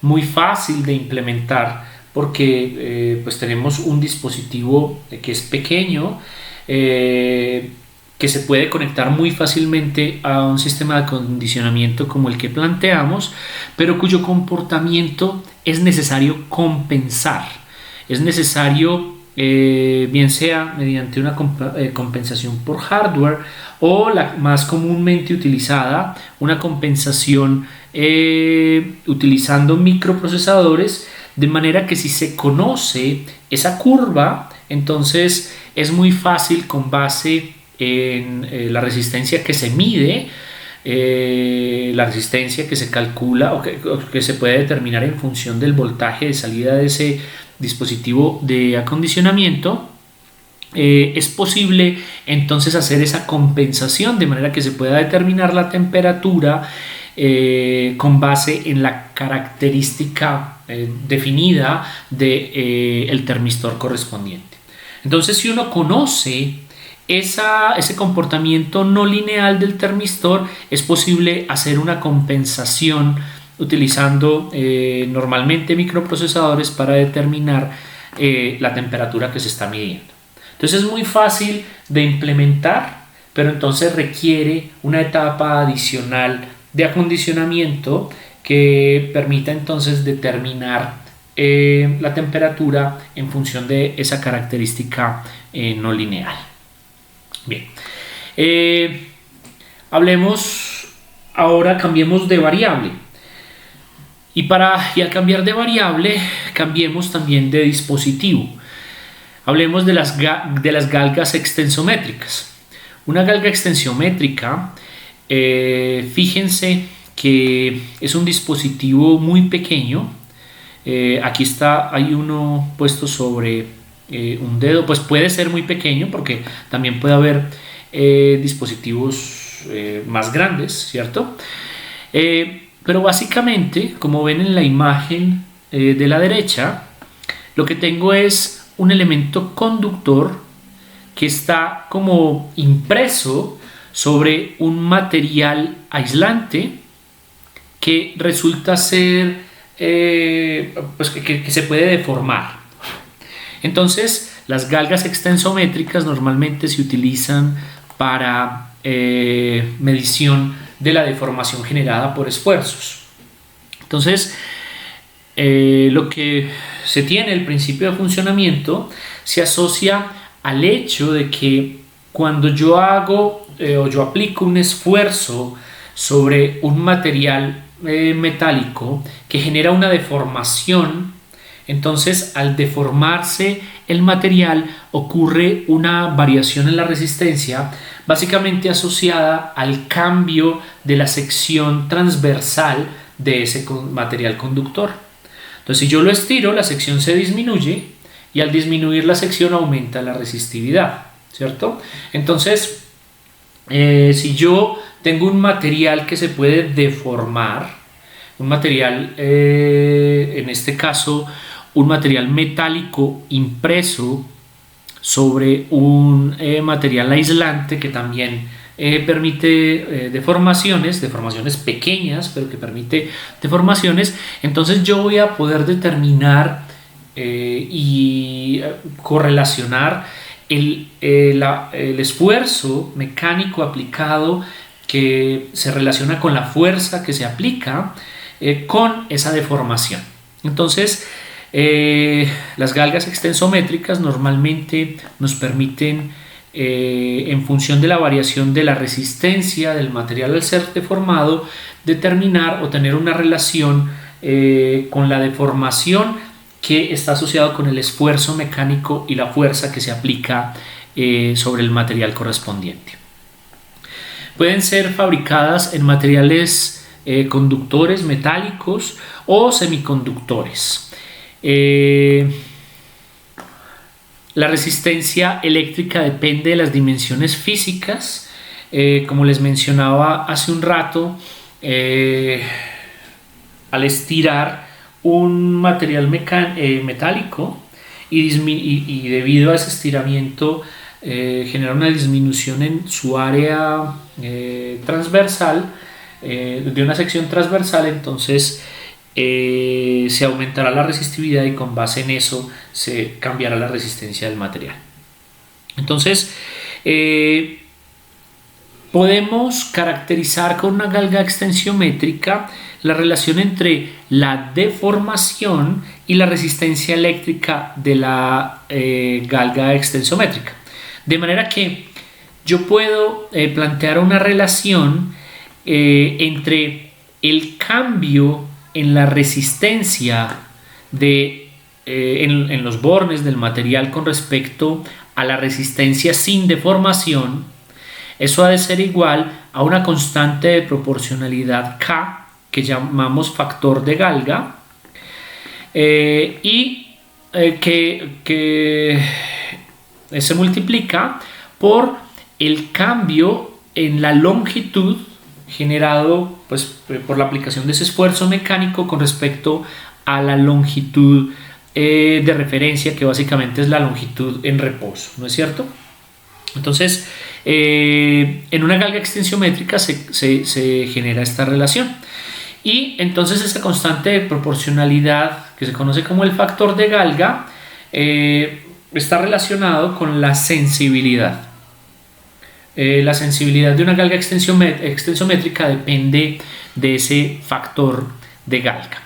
muy fácil de implementar, porque pues tenemos un dispositivo que es pequeño, que se puede conectar muy fácilmente a un sistema de acondicionamiento como el que planteamos, pero cuyo comportamiento es necesario compensar. Es necesario, bien sea mediante una compensación por hardware, o la más comúnmente utilizada, una compensación utilizando microprocesadores, de manera que si se conoce esa curva, entonces es muy fácil, con base en la resistencia que se mide, la resistencia que se calcula o que se puede determinar en función del voltaje de salida de ese dispositivo de acondicionamiento, es posible entonces hacer esa compensación de manera que se pueda determinar la temperatura con base en la característica definida del termistor correspondiente. Entonces, si uno conoce ese comportamiento no lineal del termistor, es posible hacer una compensación utilizando normalmente microprocesadores para determinar la temperatura que se está midiendo. Entonces es muy fácil de implementar, pero entonces requiere una etapa adicional de acondicionamiento que permita entonces determinar la temperatura en función de esa característica no lineal. Bien, hablemos ahora, cambiemos de variable. Y al cambiar de variable, cambiemos también de dispositivo. Hablemos de las galgas extensométricas. Una galga extensométrica, fíjense que es un dispositivo muy pequeño. Aquí hay uno puesto sobre un dedo, pues puede ser muy pequeño porque también puede haber dispositivos más grandes, ¿cierto? Pero básicamente, como ven en la imagen de la derecha, lo que tengo es un elemento conductor que está como impreso sobre un material aislante que resulta ser pues que se puede deformar. Entonces, las galgas extensométricas normalmente se utilizan para medición de la deformación generada por esfuerzos. Entonces, lo que se tiene, el principio de funcionamiento, se asocia al hecho de que cuando yo hago o yo aplico un esfuerzo sobre un material metálico que genera una deformación, entonces al deformarse el material ocurre una variación en la resistencia, básicamente asociada al cambio de la sección transversal de ese material conductor. Entonces, si yo lo estiro, la sección se disminuye y al disminuir la sección aumenta la resistividad, ¿cierto? Entonces, si yo tengo un material que se puede deformar, un material, en este caso, un material metálico impreso sobre un material aislante que también permite deformaciones pequeñas, pero que permite deformaciones, entonces yo voy a poder determinar y correlacionar el esfuerzo mecánico aplicado que se relaciona con la fuerza que se aplica con esa deformación. Entonces, las galgas extensométricas normalmente nos permiten, en función de la variación de la resistencia del material al ser deformado, determinar o tener una relación con la deformación que está asociado con el esfuerzo mecánico y la fuerza que se aplica sobre el material correspondiente. Pueden ser fabricadas en materiales conductores metálicos o semiconductores. La resistencia eléctrica depende de las dimensiones físicas. Como les mencionaba hace un rato, al estirar un material metálico y debido a ese estiramiento genera una disminución en su área transversal, de una sección transversal, entonces se aumentará la resistividad y con base en eso se cambiará la resistencia del material. Entonces, podemos caracterizar con una galga extensiométrica la relación entre la deformación y la resistencia eléctrica de la galga extensométrica. De manera que yo puedo plantear una relación entre el cambio en la resistencia en los bornes del material con respecto a la resistencia sin deformación. Eso ha de ser igual a una constante de proporcionalidad K, que llamamos factor de galga, que se multiplica por el cambio en la longitud generado por la aplicación de ese esfuerzo mecánico con respecto a la longitud de referencia, que básicamente es la longitud en reposo, ¿no es cierto? Entonces, en una galga extensiométrica se genera esta relación. Y entonces esta constante de proporcionalidad, que se conoce como el factor de galga, está relacionado con la sensibilidad. La sensibilidad de una galga extensométrica depende de ese factor de galga.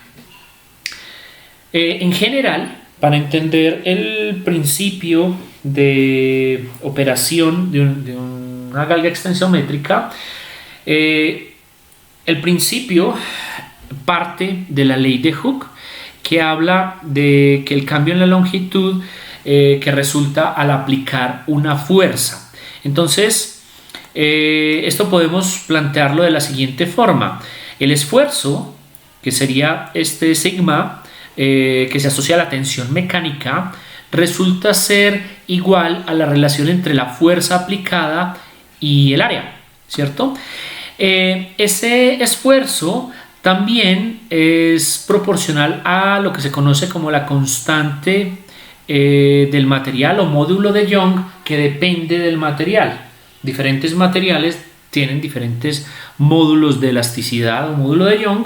En general, para entender el principio de operación de una galga extensométrica, el principio parte de la ley de Hooke, que habla de que el cambio en la longitud que resulta al aplicar una fuerza. Entonces, esto podemos plantearlo de la siguiente forma: el esfuerzo, que sería este sigma, que se asocia a la tensión mecánica, resulta ser igual a la relación entre la fuerza aplicada y el área, ¿cierto? Ese esfuerzo también es proporcional a lo que se conoce como la constante del material o módulo de Young, que depende del material. Diferentes materiales tienen diferentes módulos de elasticidad o módulo de Young,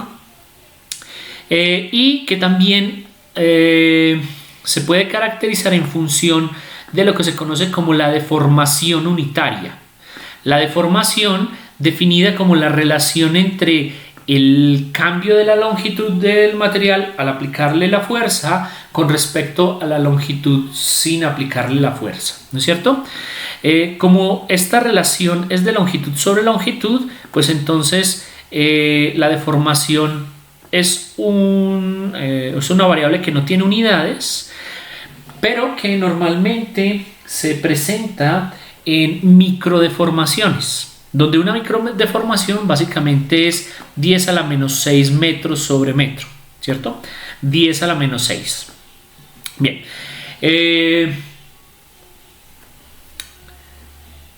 y que también se puede caracterizar en función de lo que se conoce como la deformación unitaria. La deformación, definida como la relación entre el cambio de la longitud del material al aplicarle la fuerza con respecto a la longitud sin aplicarle la fuerza, ¿no es cierto? Como esta relación es de longitud sobre longitud, pues entonces la deformación es una variable que no tiene unidades, pero que normalmente se presenta en microdeformaciones, donde una microdeformación básicamente es 10 a la menos 6 metros sobre metro, ¿cierto? 10 a la menos 6. Bien.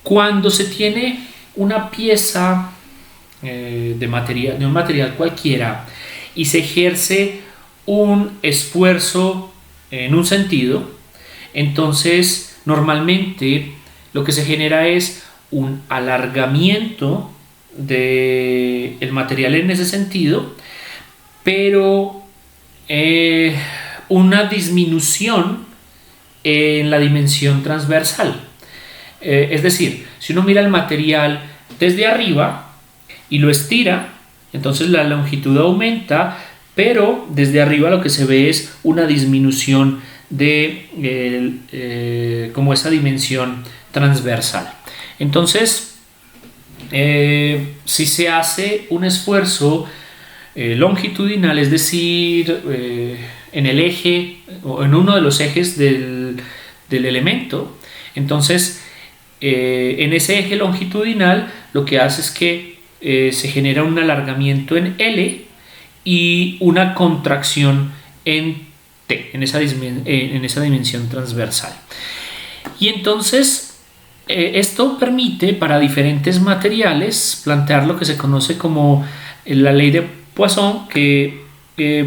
Cuando se tiene una pieza de un material cualquiera y se ejerce un esfuerzo en un sentido, entonces normalmente lo que se genera es un alargamiento del material en ese sentido, pero una disminución en la dimensión transversal. Es decir, si uno mira el material desde arriba y lo estira, entonces la longitud aumenta, pero desde arriba lo que se ve es una disminución de como esa dimensión transversal. Entonces, si se hace un esfuerzo longitudinal, es decir, en el eje o en uno de los ejes del elemento, entonces en ese eje longitudinal lo que hace es que se genera un alargamiento en L y una contracción en T, en esa dimensión transversal. Y entonces esto permite para diferentes materiales plantear lo que se conoce como la ley de Poisson, que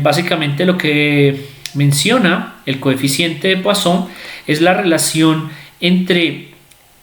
básicamente lo que menciona el coeficiente de Poisson es la relación entre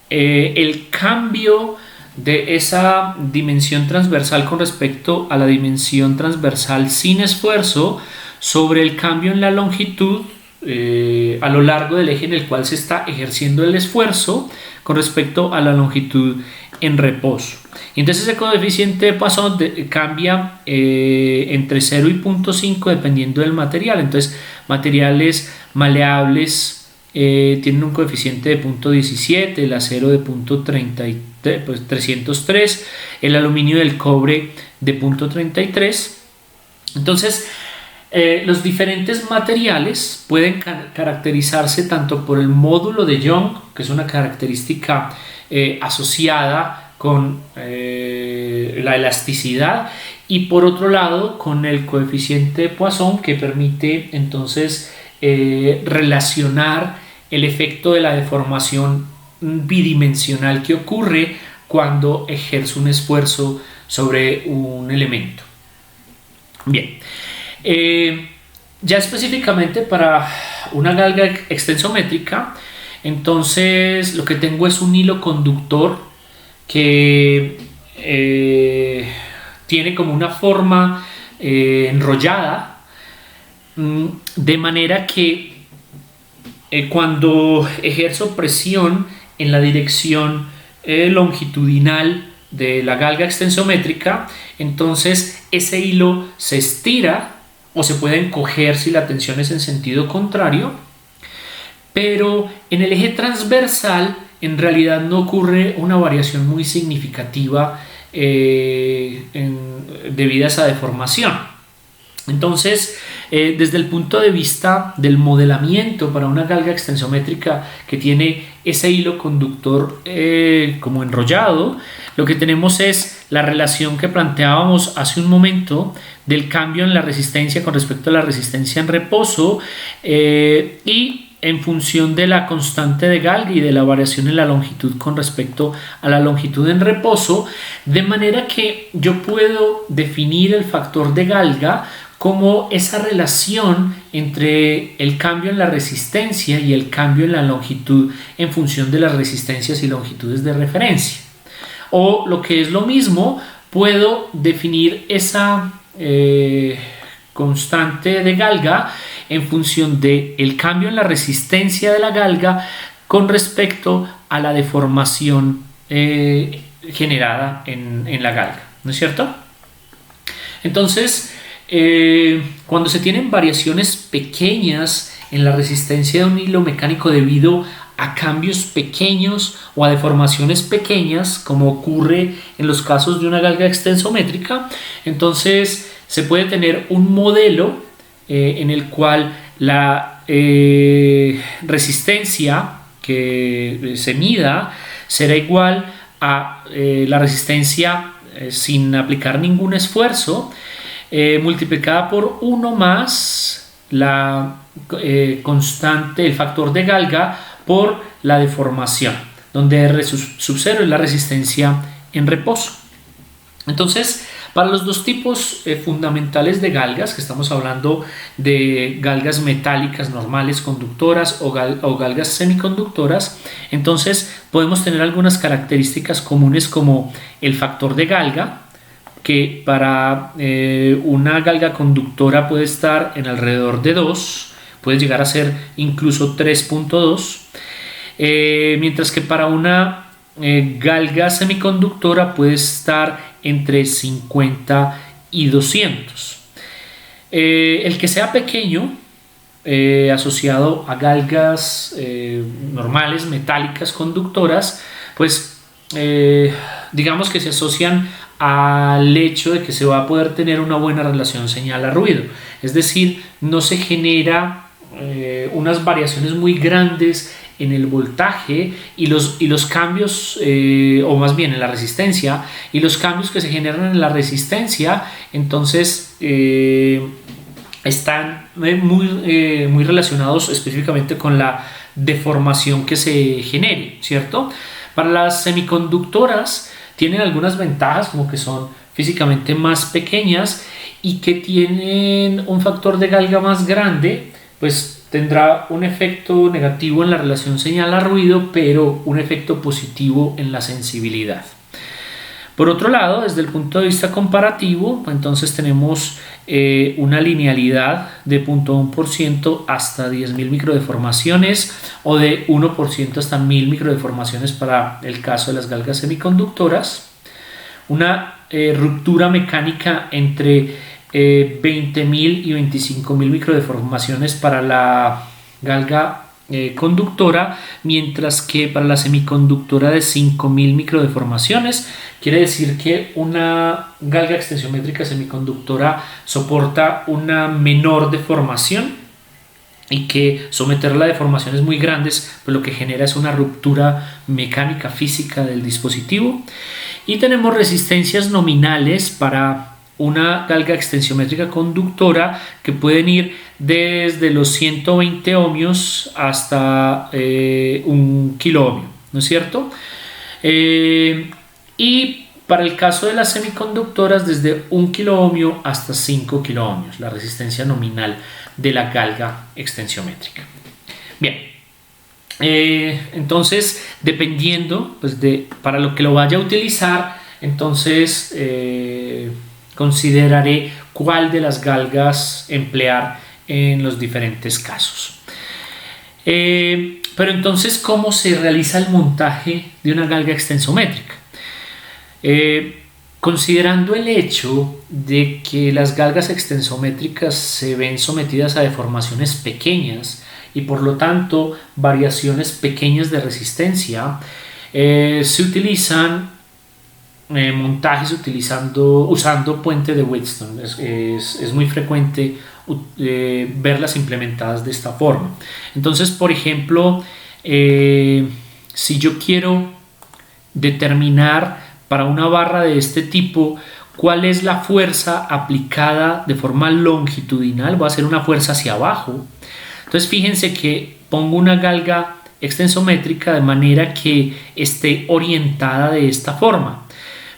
el cambio de esa dimensión transversal con respecto a la dimensión transversal sin esfuerzo sobre el cambio en la longitud a lo largo del eje en el cual se está ejerciendo el esfuerzo con respecto a la longitud en reposo. Y entonces ese coeficiente de Poisson cambia entre 0 y 0.5 dependiendo del material. Entonces materiales maleables tienen un coeficiente de 0.17, el acero de 303, el aluminio y el cobre de 0.33. Entonces los diferentes materiales pueden caracterizarse tanto por el módulo de Young, que es una característica asociada con la elasticidad, y por otro lado con el coeficiente de Poisson, que permite entonces relacionar el efecto de la deformación bidimensional que ocurre cuando ejerce un esfuerzo sobre un elemento. Bien, ya específicamente para una galga extensométrica, entonces lo que tengo es un hilo conductor que tiene como una forma enrollada, de manera que cuando ejerzo presión en la dirección longitudinal de la galga extensométrica, entonces ese hilo se estira o se puede encoger si la tensión es en sentido contrario, pero en el eje transversal en realidad no ocurre una variación muy significativa debido a esa deformación. Entonces, desde el punto de vista del modelamiento para una galga extensométrica que tiene ese hilo conductor como enrollado, lo que tenemos es la relación que planteábamos hace un momento del cambio en la resistencia con respecto a la resistencia en reposo y en función de la constante de galga y de la variación en la longitud con respecto a la longitud en reposo, de manera que yo puedo definir el factor de galga como esa relación entre el cambio en la resistencia y el cambio en la longitud en función de las resistencias y longitudes de referencia. O lo que es lo mismo, puedo definir esa constante de galga en función del cambio en la resistencia de la galga con respecto a la deformación generada en la galga, ¿no es cierto? Entonces, cuando se tienen variaciones pequeñas en la resistencia de un hilo mecánico debido a cambios pequeños o a deformaciones pequeñas, como ocurre en los casos de una galga extensométrica, entonces se puede tener un modelo en el cual la resistencia que se mida será igual a la resistencia sin aplicar ningún esfuerzo, multiplicada por 1 más la constante, el factor de galga, por la deformación, donde R sub 0 es la resistencia en reposo. Entonces, para los dos tipos fundamentales de galgas, que estamos hablando de galgas metálicas normales conductoras o galgas semiconductoras, entonces podemos tener algunas características comunes, como el factor de galga, que para una galga conductora puede estar en alrededor de 2, puede llegar a ser incluso 3.2, mientras que para una galga semiconductora puede estar entre 50 y 200. El que sea pequeño, asociado a galgas normales, metálicas, conductoras, pues digamos que se asocian al hecho de que se va a poder tener una buena relación señal a ruido, es decir, no se genera unas variaciones muy grandes en el voltaje y los cambios, o más bien en la resistencia, y los cambios que se generan en la resistencia, entonces están muy relacionados específicamente con la deformación que se genere, ¿cierto? Para las semiconductoras tienen algunas ventajas, como que son físicamente más pequeñas y que tienen un factor de galga más grande, pues tendrá un efecto negativo en la relación señal a ruido, pero un efecto positivo en la sensibilidad. Por otro lado, desde el punto de vista comparativo, entonces tenemos una linealidad de 0.1% hasta 10.000 microdeformaciones, o de 1% hasta 1.000 microdeformaciones para el caso de las galgas semiconductoras. Una ruptura mecánica entre 20.000 y 25.000 microdeformaciones para la galga conductora, mientras que para la semiconductora de 5.000 microdeformaciones. Quiere decir que una galga extensiométrica semiconductora soporta una menor deformación, y que someterla a deformaciones muy grandes, pues lo que genera es una ruptura mecánica física del dispositivo. Y tenemos resistencias nominales para una galga extensiométrica conductora que pueden ir desde los 120 ohmios hasta 1 kiloohmio, ¿no es cierto? Y para el caso de las semiconductoras, desde 1 kiloohmio hasta 5 kiloohmios, la resistencia nominal de la galga extensiométrica. Bien, entonces, dependiendo pues, para lo que lo vaya a utilizar, entonces consideraré cuál de las galgas emplear en los diferentes casos. Pero entonces, ¿cómo se realiza el montaje de una galga extensométrica? Considerando el hecho de que las galgas extensométricas se ven sometidas a deformaciones pequeñas y por lo tanto variaciones pequeñas de resistencia, se utilizan montajes usando puente de Wheatstone. Es muy frecuente verlas implementadas de esta forma. Entonces, por ejemplo, si yo quiero determinar para una barra de este tipo cuál es la fuerza aplicada de forma longitudinal, voy a hacer una fuerza hacia abajo. Entonces fíjense que pongo una galga extensométrica de manera que esté orientada de esta forma,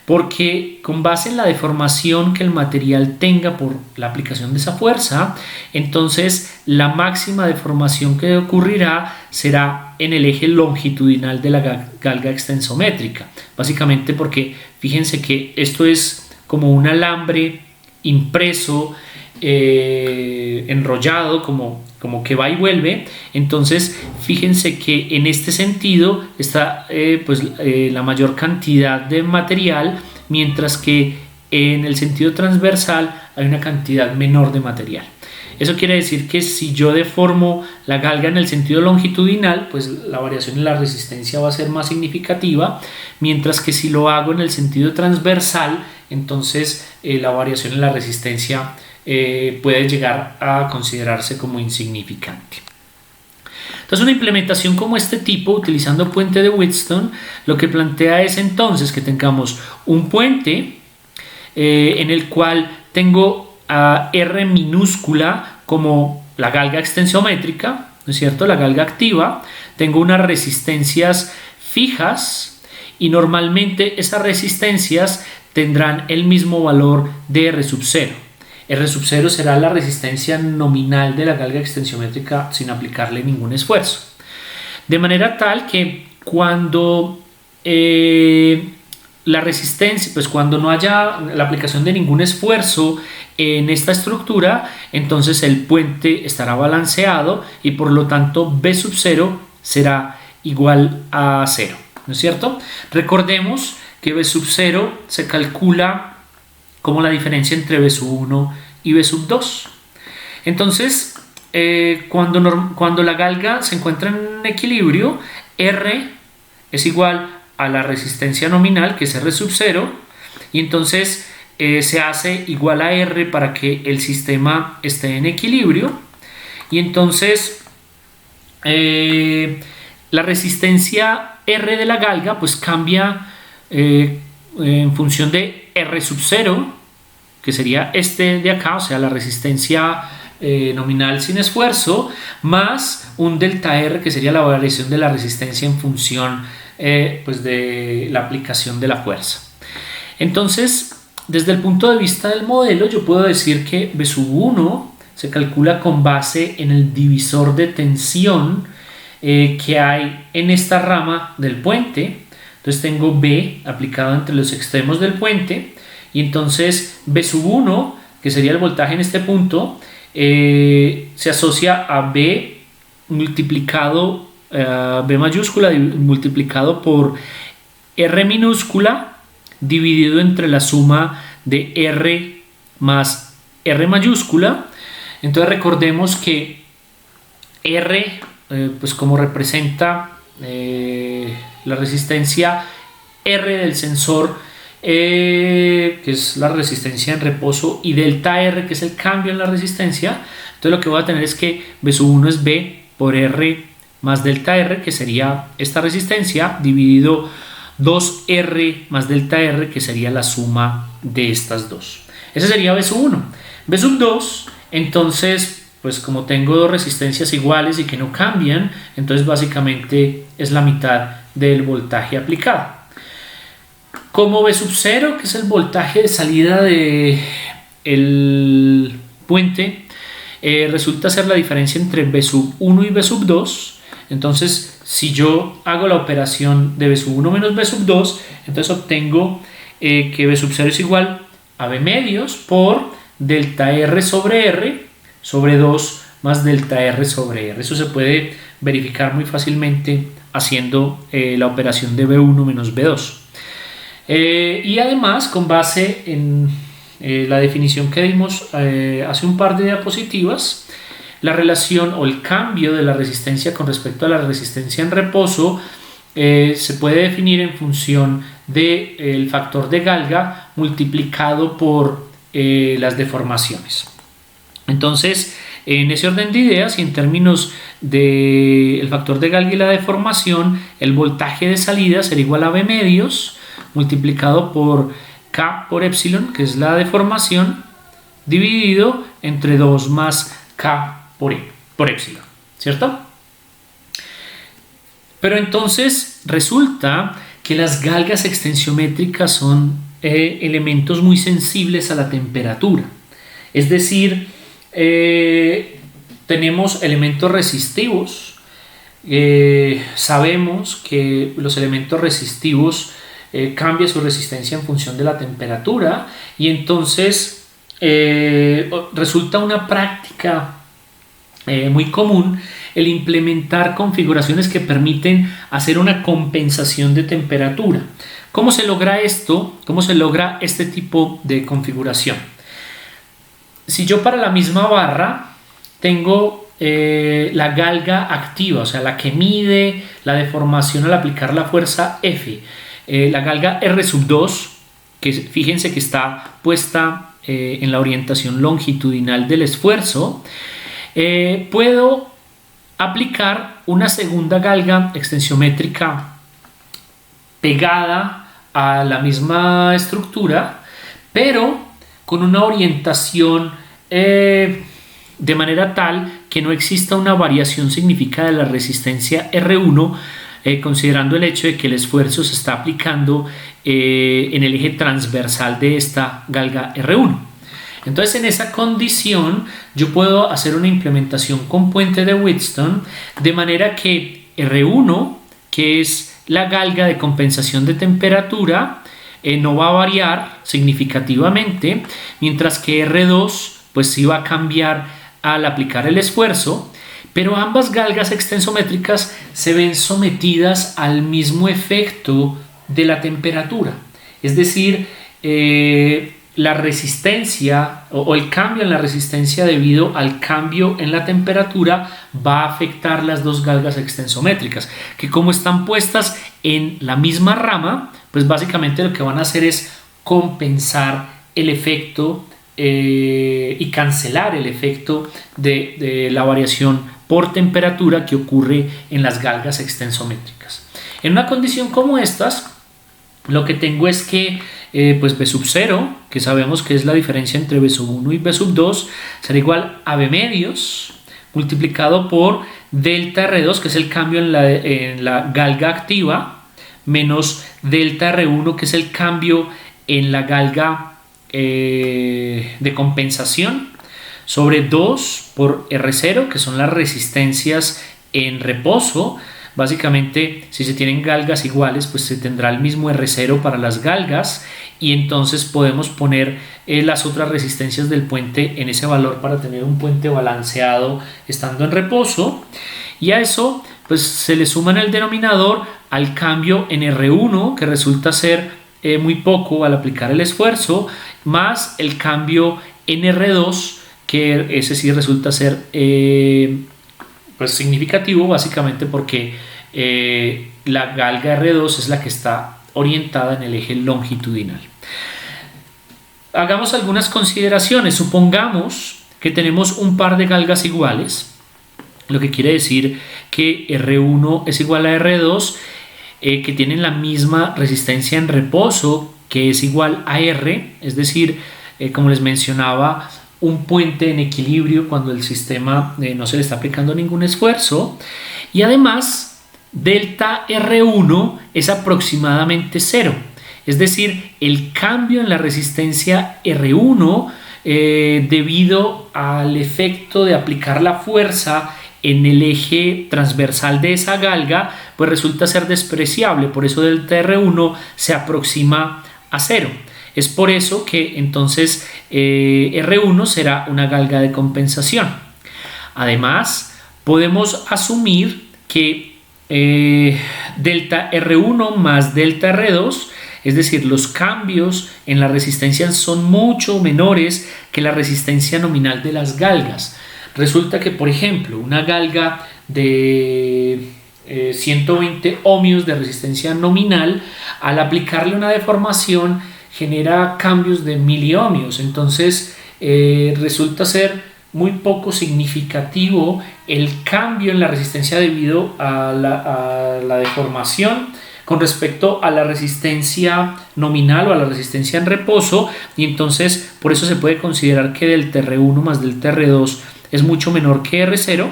porque con base en la deformación que el material tenga por la aplicación de esa fuerza, entonces la máxima deformación que ocurrirá será en el eje longitudinal de la galga extensométrica, básicamente porque fíjense que esto es como un alambre impreso enrollado, como que va y vuelve. Entonces fíjense que en este sentido está la mayor cantidad de material, mientras que en el sentido transversal hay una cantidad menor de material. Eso quiere decir que si yo deformo la galga en el sentido longitudinal, pues la variación en la resistencia va a ser más significativa, mientras que si lo hago en el sentido transversal, entonces la variación en la resistencia puede llegar a considerarse como insignificante. Entonces, una implementación como este tipo, utilizando puente de Wheatstone, lo que plantea es entonces que tengamos un puente en el cual tengo a R minúscula como la galga extensiométrica, ¿no es cierto? La galga activa. Tengo unas resistencias fijas y normalmente esas resistencias tendrán el mismo valor de R sub 0. R sub 0 será la resistencia nominal de la galga extensiométrica sin aplicarle ningún esfuerzo. De manera tal que cuando la resistencia, pues cuando no haya la aplicación de ningún esfuerzo en esta estructura, entonces el puente estará balanceado y por lo tanto B sub 0 será igual a 0, ¿no es cierto? Recordemos que B sub 0 se calcula como la diferencia entre B sub 1 y B sub 2. Entonces, cuando la galga se encuentra en equilibrio, R es igual a la resistencia nominal, que es R sub 0, y entonces se hace igual a R para que el sistema esté en equilibrio, y entonces la resistencia R de la galga pues cambia en función de R sub 0, que sería este de acá, o sea, la resistencia nominal sin esfuerzo, más un delta R, que sería la variación de la resistencia en función pues de la aplicación de la fuerza. Entonces, desde el punto de vista del modelo, yo puedo decir que B sub 1 se calcula con base en el divisor de tensión que hay en esta rama del puente. Entonces tengo B aplicado entre los extremos del puente, y entonces B sub 1, que sería el voltaje en este punto, se asocia a B multiplicado, B mayúscula multiplicado por R minúscula dividido entre la suma de R más R mayúscula. Entonces recordemos que R, pues como representa la resistencia R del sensor, que es la resistencia en reposo, y delta R, que es el cambio en la resistencia, entonces lo que voy a tener es que B sub 1 es B por R más delta R, que sería esta resistencia, dividido 2R más delta R, que sería la suma de estas dos. Ese sería B sub 1. B sub 2, entonces, pues como tengo dos resistencias iguales y que no cambian, entonces básicamente es la mitad del voltaje aplicado. Como B sub 0, que es el voltaje de salida del puente, resulta ser la diferencia entre B sub 1 y B sub 2. Entonces, si yo hago la operación de B sub 1 menos B sub 2, entonces obtengo que B sub 0 es igual a B medios por delta R sobre 2 más delta R sobre R. Eso se puede verificar muy fácilmente haciendo la operación de B1 menos B2. Y además, con base en la definición que dimos hace un par de diapositivas, la relación o el cambio de la resistencia con respecto a la resistencia en reposo se puede definir en función del factor de galga multiplicado por las deformaciones. Entonces, en ese orden de ideas y en términos del factor de galga y la deformación, el voltaje de salida será igual a B medios multiplicado por K por epsilon, que es la deformación, dividido entre 2 más K por epsilon, ¿cierto? Pero entonces resulta que las galgas extensiométricas son elementos muy sensibles a la temperatura. Es decir, tenemos elementos resistivos. Sabemos que los elementos resistivos cambian su resistencia en función de la temperatura, y entonces resulta una práctica muy común el implementar configuraciones que permiten hacer una compensación de temperatura. ¿Cómo se logra esto? ¿Cómo se logra este tipo de configuración? Si yo para la misma barra tengo la galga activa, o sea, la que mide la deformación al aplicar la fuerza F, la galga R2, que fíjense que está puesta en la orientación longitudinal del esfuerzo, puedo aplicar una segunda galga extensiométrica pegada a la misma estructura, pero con una orientación de manera tal que no exista una variación significativa de la resistencia R1, considerando el hecho de que el esfuerzo se está aplicando en el eje transversal de esta galga R1. Entonces, en esa condición yo puedo hacer una implementación con puente de Wheatstone de manera que R1, que es la galga de compensación de temperatura, no va a variar significativamente, mientras que R2 pues sí va a cambiar al aplicar el esfuerzo, pero ambas galgas extensométricas se ven sometidas al mismo efecto de la temperatura. Es decir, la resistencia o el cambio en la resistencia debido al cambio en la temperatura va a afectar las dos galgas extensométricas, que como están puestas en la misma rama, pues básicamente lo que van a hacer es compensar el efecto y cancelar el efecto de la variación por temperatura que ocurre en las galgas extensométricas. En una condición como estas, lo que tengo es que pues B sub 0, que sabemos que es la diferencia entre B sub 1 y B sub 2, será igual a B medios multiplicado por delta R2, que es el cambio en la galga activa, menos delta R1, que es el cambio en la galga de compensación, sobre 2 por R0, que son las resistencias en reposo. Básicamente, si se tienen galgas iguales, pues se tendrá el mismo R0 para las galgas, y entonces podemos poner las otras resistencias del puente en ese valor para tener un puente balanceado estando en reposo. Y a eso pues se le suma en el denominador al cambio en R1, que resulta ser muy poco al aplicar el esfuerzo, más el cambio en R2, que ese sí resulta ser pues significativo, básicamente porque la galga R2 es la que está orientada en el eje longitudinal. Hagamos algunas consideraciones. Supongamos que tenemos un par de galgas iguales, lo que quiere decir que R1 es igual a R2, que tienen la misma resistencia en reposo, que es igual a R, es decir, como les mencionaba, un puente en equilibrio cuando el sistema no se le está aplicando ningún esfuerzo, y además delta R1 es aproximadamente 0, es decir, el cambio en la resistencia R1 debido al efecto de aplicar la fuerza en el eje transversal de esa galga, pues resulta ser despreciable, por eso delta R1 se aproxima a 0. Es por eso que entonces R1 será una galga de compensación. Además, podemos asumir que delta R1 más delta R2, es decir, los cambios en la resistencia son mucho menores que la resistencia nominal de las galgas. Resulta que, por ejemplo, una galga de 120 ohmios de resistencia nominal, al aplicarle una deformación, genera cambios de miliohmios. Entonces resulta ser muy poco significativo el cambio en la resistencia debido a la deformación con respecto a la resistencia nominal o a la resistencia en reposo, y entonces por eso se puede considerar que delta R1 más delta R2 es mucho menor que R0.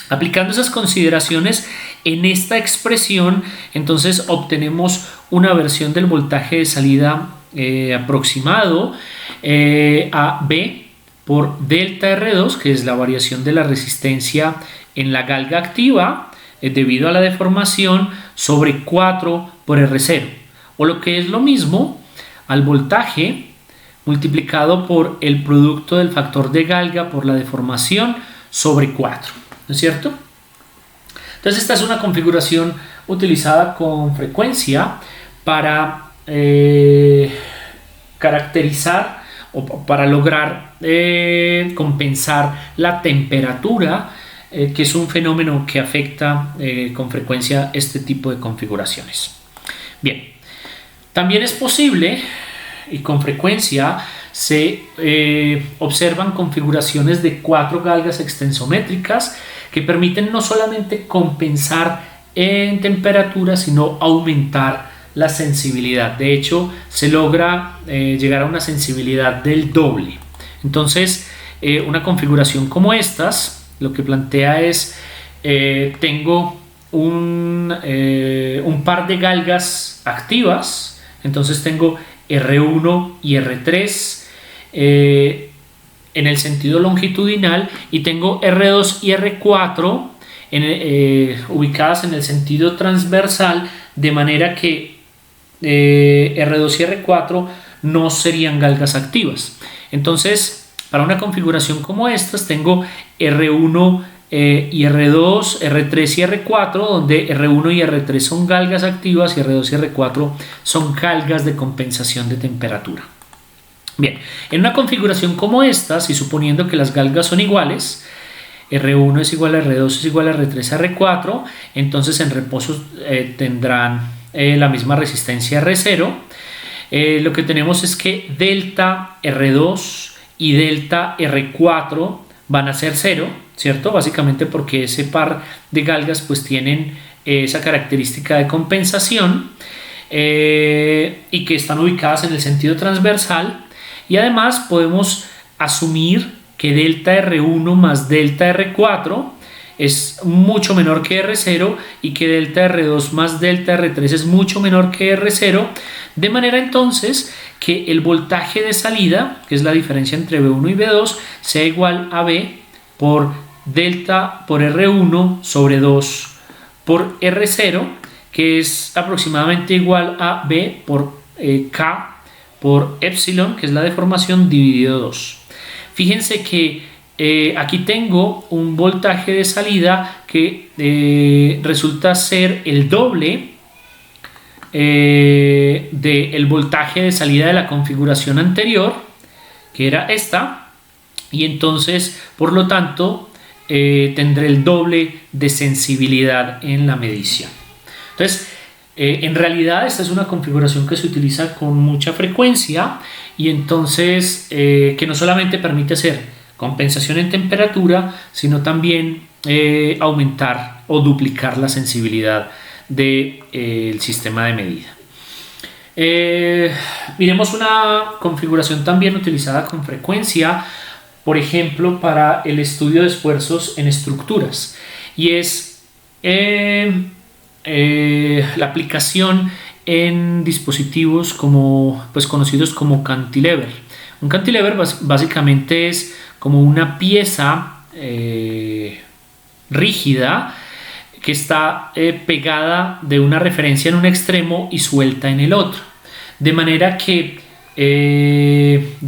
Aplicando esas consideraciones en esta expresión, entonces obtenemos una versión del voltaje de salida aproximado a B por delta R2, que es la variación de la resistencia en la galga activa debido a la deformación, sobre 4 por R0, o lo que es lo mismo, al voltaje multiplicado por el producto del factor de Galga por la deformación sobre 4, ¿no es cierto? Entonces esta es una configuración utilizada con frecuencia para caracterizar o para lograr compensar la temperatura, que es un fenómeno que afecta con frecuencia este tipo de configuraciones. Bien, también es posible y con frecuencia se observan configuraciones de 4 galgas extensométricas que permiten no solamente compensar en temperatura, sino aumentar la sensibilidad. De hecho, se logra llegar a una sensibilidad del doble. Entonces, una configuración como estas, lo que plantea es, tengo un par de galgas activas, entonces tengo R1 y R3 en el sentido longitudinal, y tengo R2 y R4 ubicadas en el sentido transversal, de manera que R2 y R4 no serían galgas activas. Entonces, para una configuración como estas, tengo R1 y R2, R3 y R4, donde R1 y R3 son galgas activas y R2 y R4 son galgas de compensación de temperatura. Bien, en una configuración como estas, y suponiendo que las galgas son iguales, R1 es igual a R2 es igual a R3 a R4, entonces en reposo tendrán la misma resistencia R0. Lo que tenemos es que delta R2 y delta R4 van a ser 0, ¿cierto? Básicamente porque ese par de galgas pues tienen esa característica de compensación y que están ubicadas en el sentido transversal, y además podemos asumir que delta R1 más delta R4 es mucho menor que R0 y que delta R2 más delta R3 es mucho menor que R0, de manera entonces que el voltaje de salida, que es la diferencia entre V1 y V2, sea igual a V por delta por R1 sobre 2 por R0, que es aproximadamente igual a V por K por epsilon, que es la deformación, dividido 2. Fíjense que aquí tengo un voltaje de salida que resulta ser el doble del voltaje de salida de la configuración anterior, que era esta, y entonces por lo tanto tendré el doble de sensibilidad en la medición. Entonces, en realidad esta es una configuración que se utiliza con mucha frecuencia, y entonces que no solamente permite hacer compensación en temperatura, sino también aumentar o duplicar la sensibilidad del sistema de medida. Miremos una configuración también utilizada con frecuencia, por ejemplo, para el estudio de esfuerzos en estructuras, y es la aplicación en dispositivos conocidos como cantilever. Un cantilever básicamente es como una pieza rígida que está pegada de una referencia en un extremo y suelta en el otro, de manera que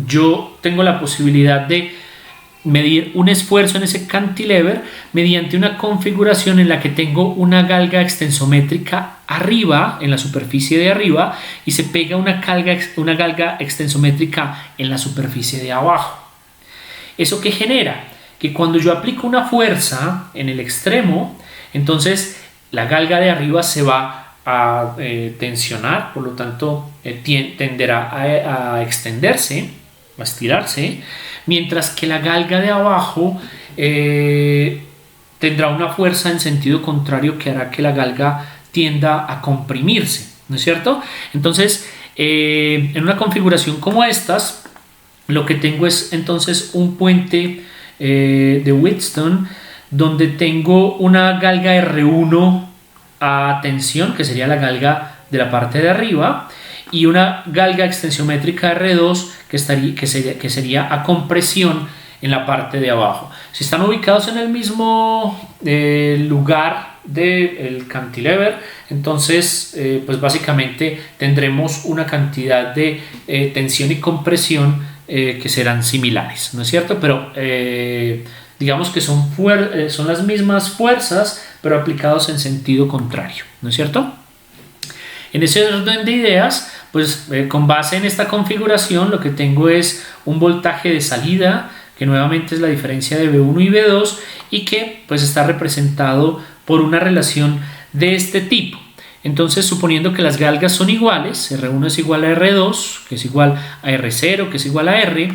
yo tengo la posibilidad de medir un esfuerzo en ese cantilever mediante una configuración en la que tengo una galga extensométrica arriba, en la superficie de arriba, y se pega una galga extensométrica en la superficie de abajo. ¿Eso qué genera? Que cuando yo aplico una fuerza en el extremo, entonces la galga de arriba se va a tensionar, por lo tanto tenderá a extenderse, a estirarse, mientras que la galga de abajo tendrá una fuerza en sentido contrario que hará que la galga tienda a comprimirse, ¿no es cierto? Entonces, en una configuración como estas, lo que tengo es entonces un puente de Wheatstone, donde tengo una galga R1 a tensión, que sería la galga de la parte de arriba, y una galga extensiométrica R2 que sería a compresión en la parte de abajo. Si están ubicados en el mismo lugar del cantilever. Entonces pues básicamente tendremos una cantidad de tensión y compresión que serán similares, ¿no es cierto? Pero digamos que son las mismas fuerzas, pero aplicados en sentido contrario, ¿no es cierto? En ese orden de ideas, pues con base en esta configuración lo que tengo es un voltaje de salida, que nuevamente es la diferencia de V1 y V2, y que pues está representado por una relación de este tipo. Entonces, suponiendo que las galgas son iguales, R1 es igual a R2, que es igual a R0, que es igual a R,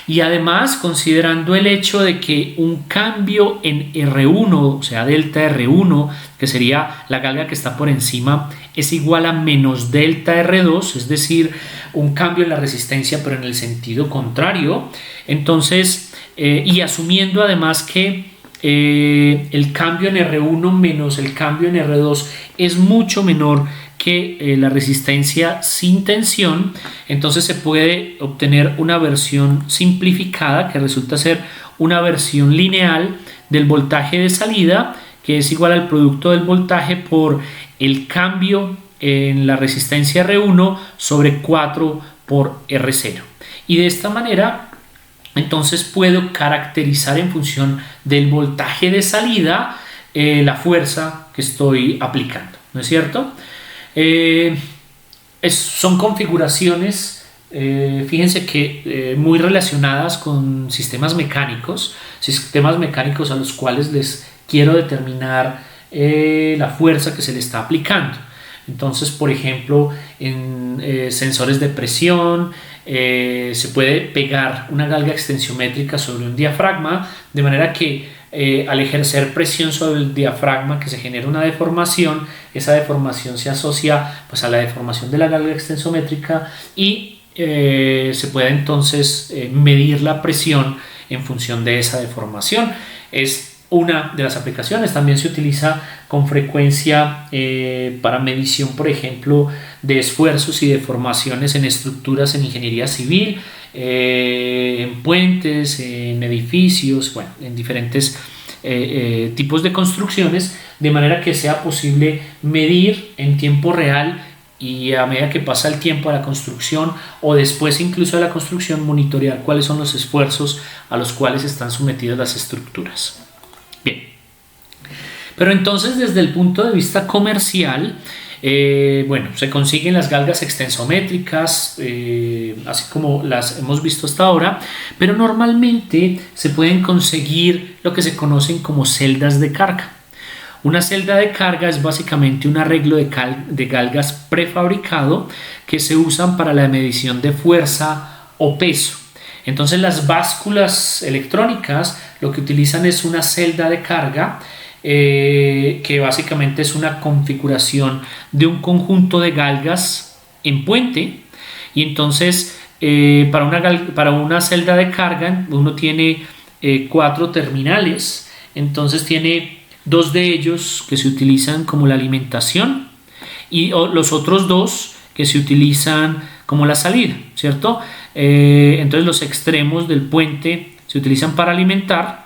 y además considerando el hecho de que un cambio en R1, o sea, delta R1, que sería la galga que está por encima, es igual a menos delta R2, es decir, un cambio en la resistencia pero en el sentido contrario. Entonces, y asumiendo además que el cambio en R1 menos el cambio en R2 es mucho menor que la resistencia sin tensión, entonces se puede obtener una versión simplificada que resulta ser una versión lineal del voltaje de salida, que es igual al producto del voltaje por el cambio en la resistencia R1 sobre 4 por R0. Y de esta manera entonces puedo caracterizar en función del voltaje de salida la fuerza que estoy aplicando, ¿no es cierto? Son configuraciones, fíjense que muy relacionadas con sistemas mecánicos a los cuales les quiero determinar la fuerza que se le está aplicando. Entonces, por ejemplo, en sensores de presión, se puede pegar una galga extensiométrica sobre un diafragma, de manera que al ejercer presión sobre el diafragma que se genera una deformación, esa deformación se asocia pues a la deformación de la galga extensométrica y se puede entonces medir la presión en función de esa deformación. Es una de las aplicaciones. También se utiliza con frecuencia para medición, por ejemplo, de esfuerzos y deformaciones en estructuras en ingeniería civil, en puentes, en edificios, bueno, en diferentes tipos de construcciones, de manera que sea posible medir en tiempo real y a medida que pasa el tiempo de la construcción o después incluso de la construcción, monitorear cuáles son los esfuerzos a los cuales están sometidas las estructuras. Bien, pero entonces desde el punto de vista comercial, bueno, se consiguen las galgas extensométricas, así como las hemos visto hasta ahora, pero normalmente se pueden conseguir lo que se conocen como celdas de carga. Una celda de carga es básicamente un arreglo de galgas prefabricado que se usan para la medición de fuerza o peso. Entonces las básculas electrónicas lo que utilizan es una celda de carga que básicamente es una configuración de un conjunto de galgas en puente, y entonces para una celda de carga uno tiene 4 terminales, entonces tiene 2 de ellos que se utilizan como la alimentación y los otros 2 que se utilizan como la salida, ¿cierto? Entonces los extremos del puente se utilizan para alimentar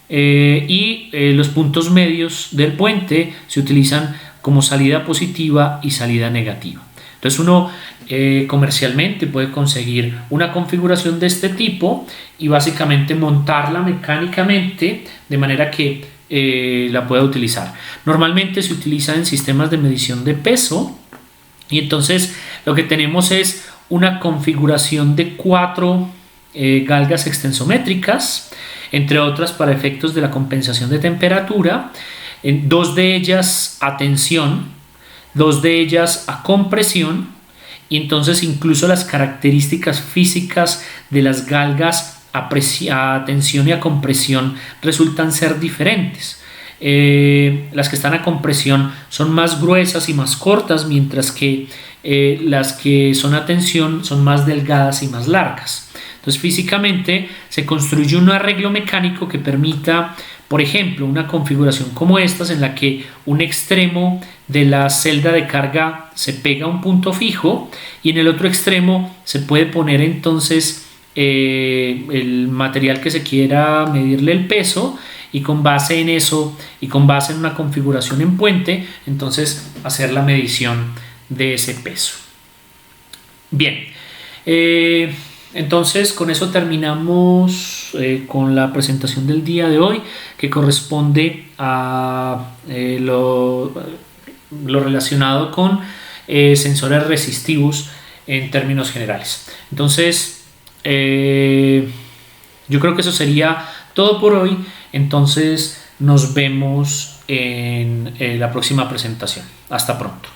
y los puntos medios del puente se utilizan como salida positiva y salida negativa. Entonces uno comercialmente puede conseguir una configuración de este tipo y básicamente montarla mecánicamente de manera que la pueda utilizar. Normalmente se utiliza en sistemas de medición de peso y entonces lo que tenemos es una configuración de 4 galgas extensométricas, entre otras para efectos de la compensación de temperatura, 2 de ellas a tensión, 2 de ellas a compresión, y entonces incluso las características físicas de las galgas a tensión y a compresión resultan ser diferentes. Las que están a compresión son más gruesas y más cortas, mientras que las que son a tensión son más delgadas y más largas. Entonces físicamente se construye un arreglo mecánico que permita, por ejemplo, una configuración como estas en la que un extremo de la celda de carga se pega a un punto fijo y en el otro extremo se puede poner entonces el material que se quiera medirle el peso, y con base en eso y con base en una configuración en puente, entonces hacer la medición de ese peso. Bien, entonces con eso terminamos con la presentación del día de hoy, que corresponde a lo relacionado con sensores resistivos en términos generales. Entonces yo creo que eso sería todo por hoy. Entonces nos vemos en la próxima presentación. Hasta pronto.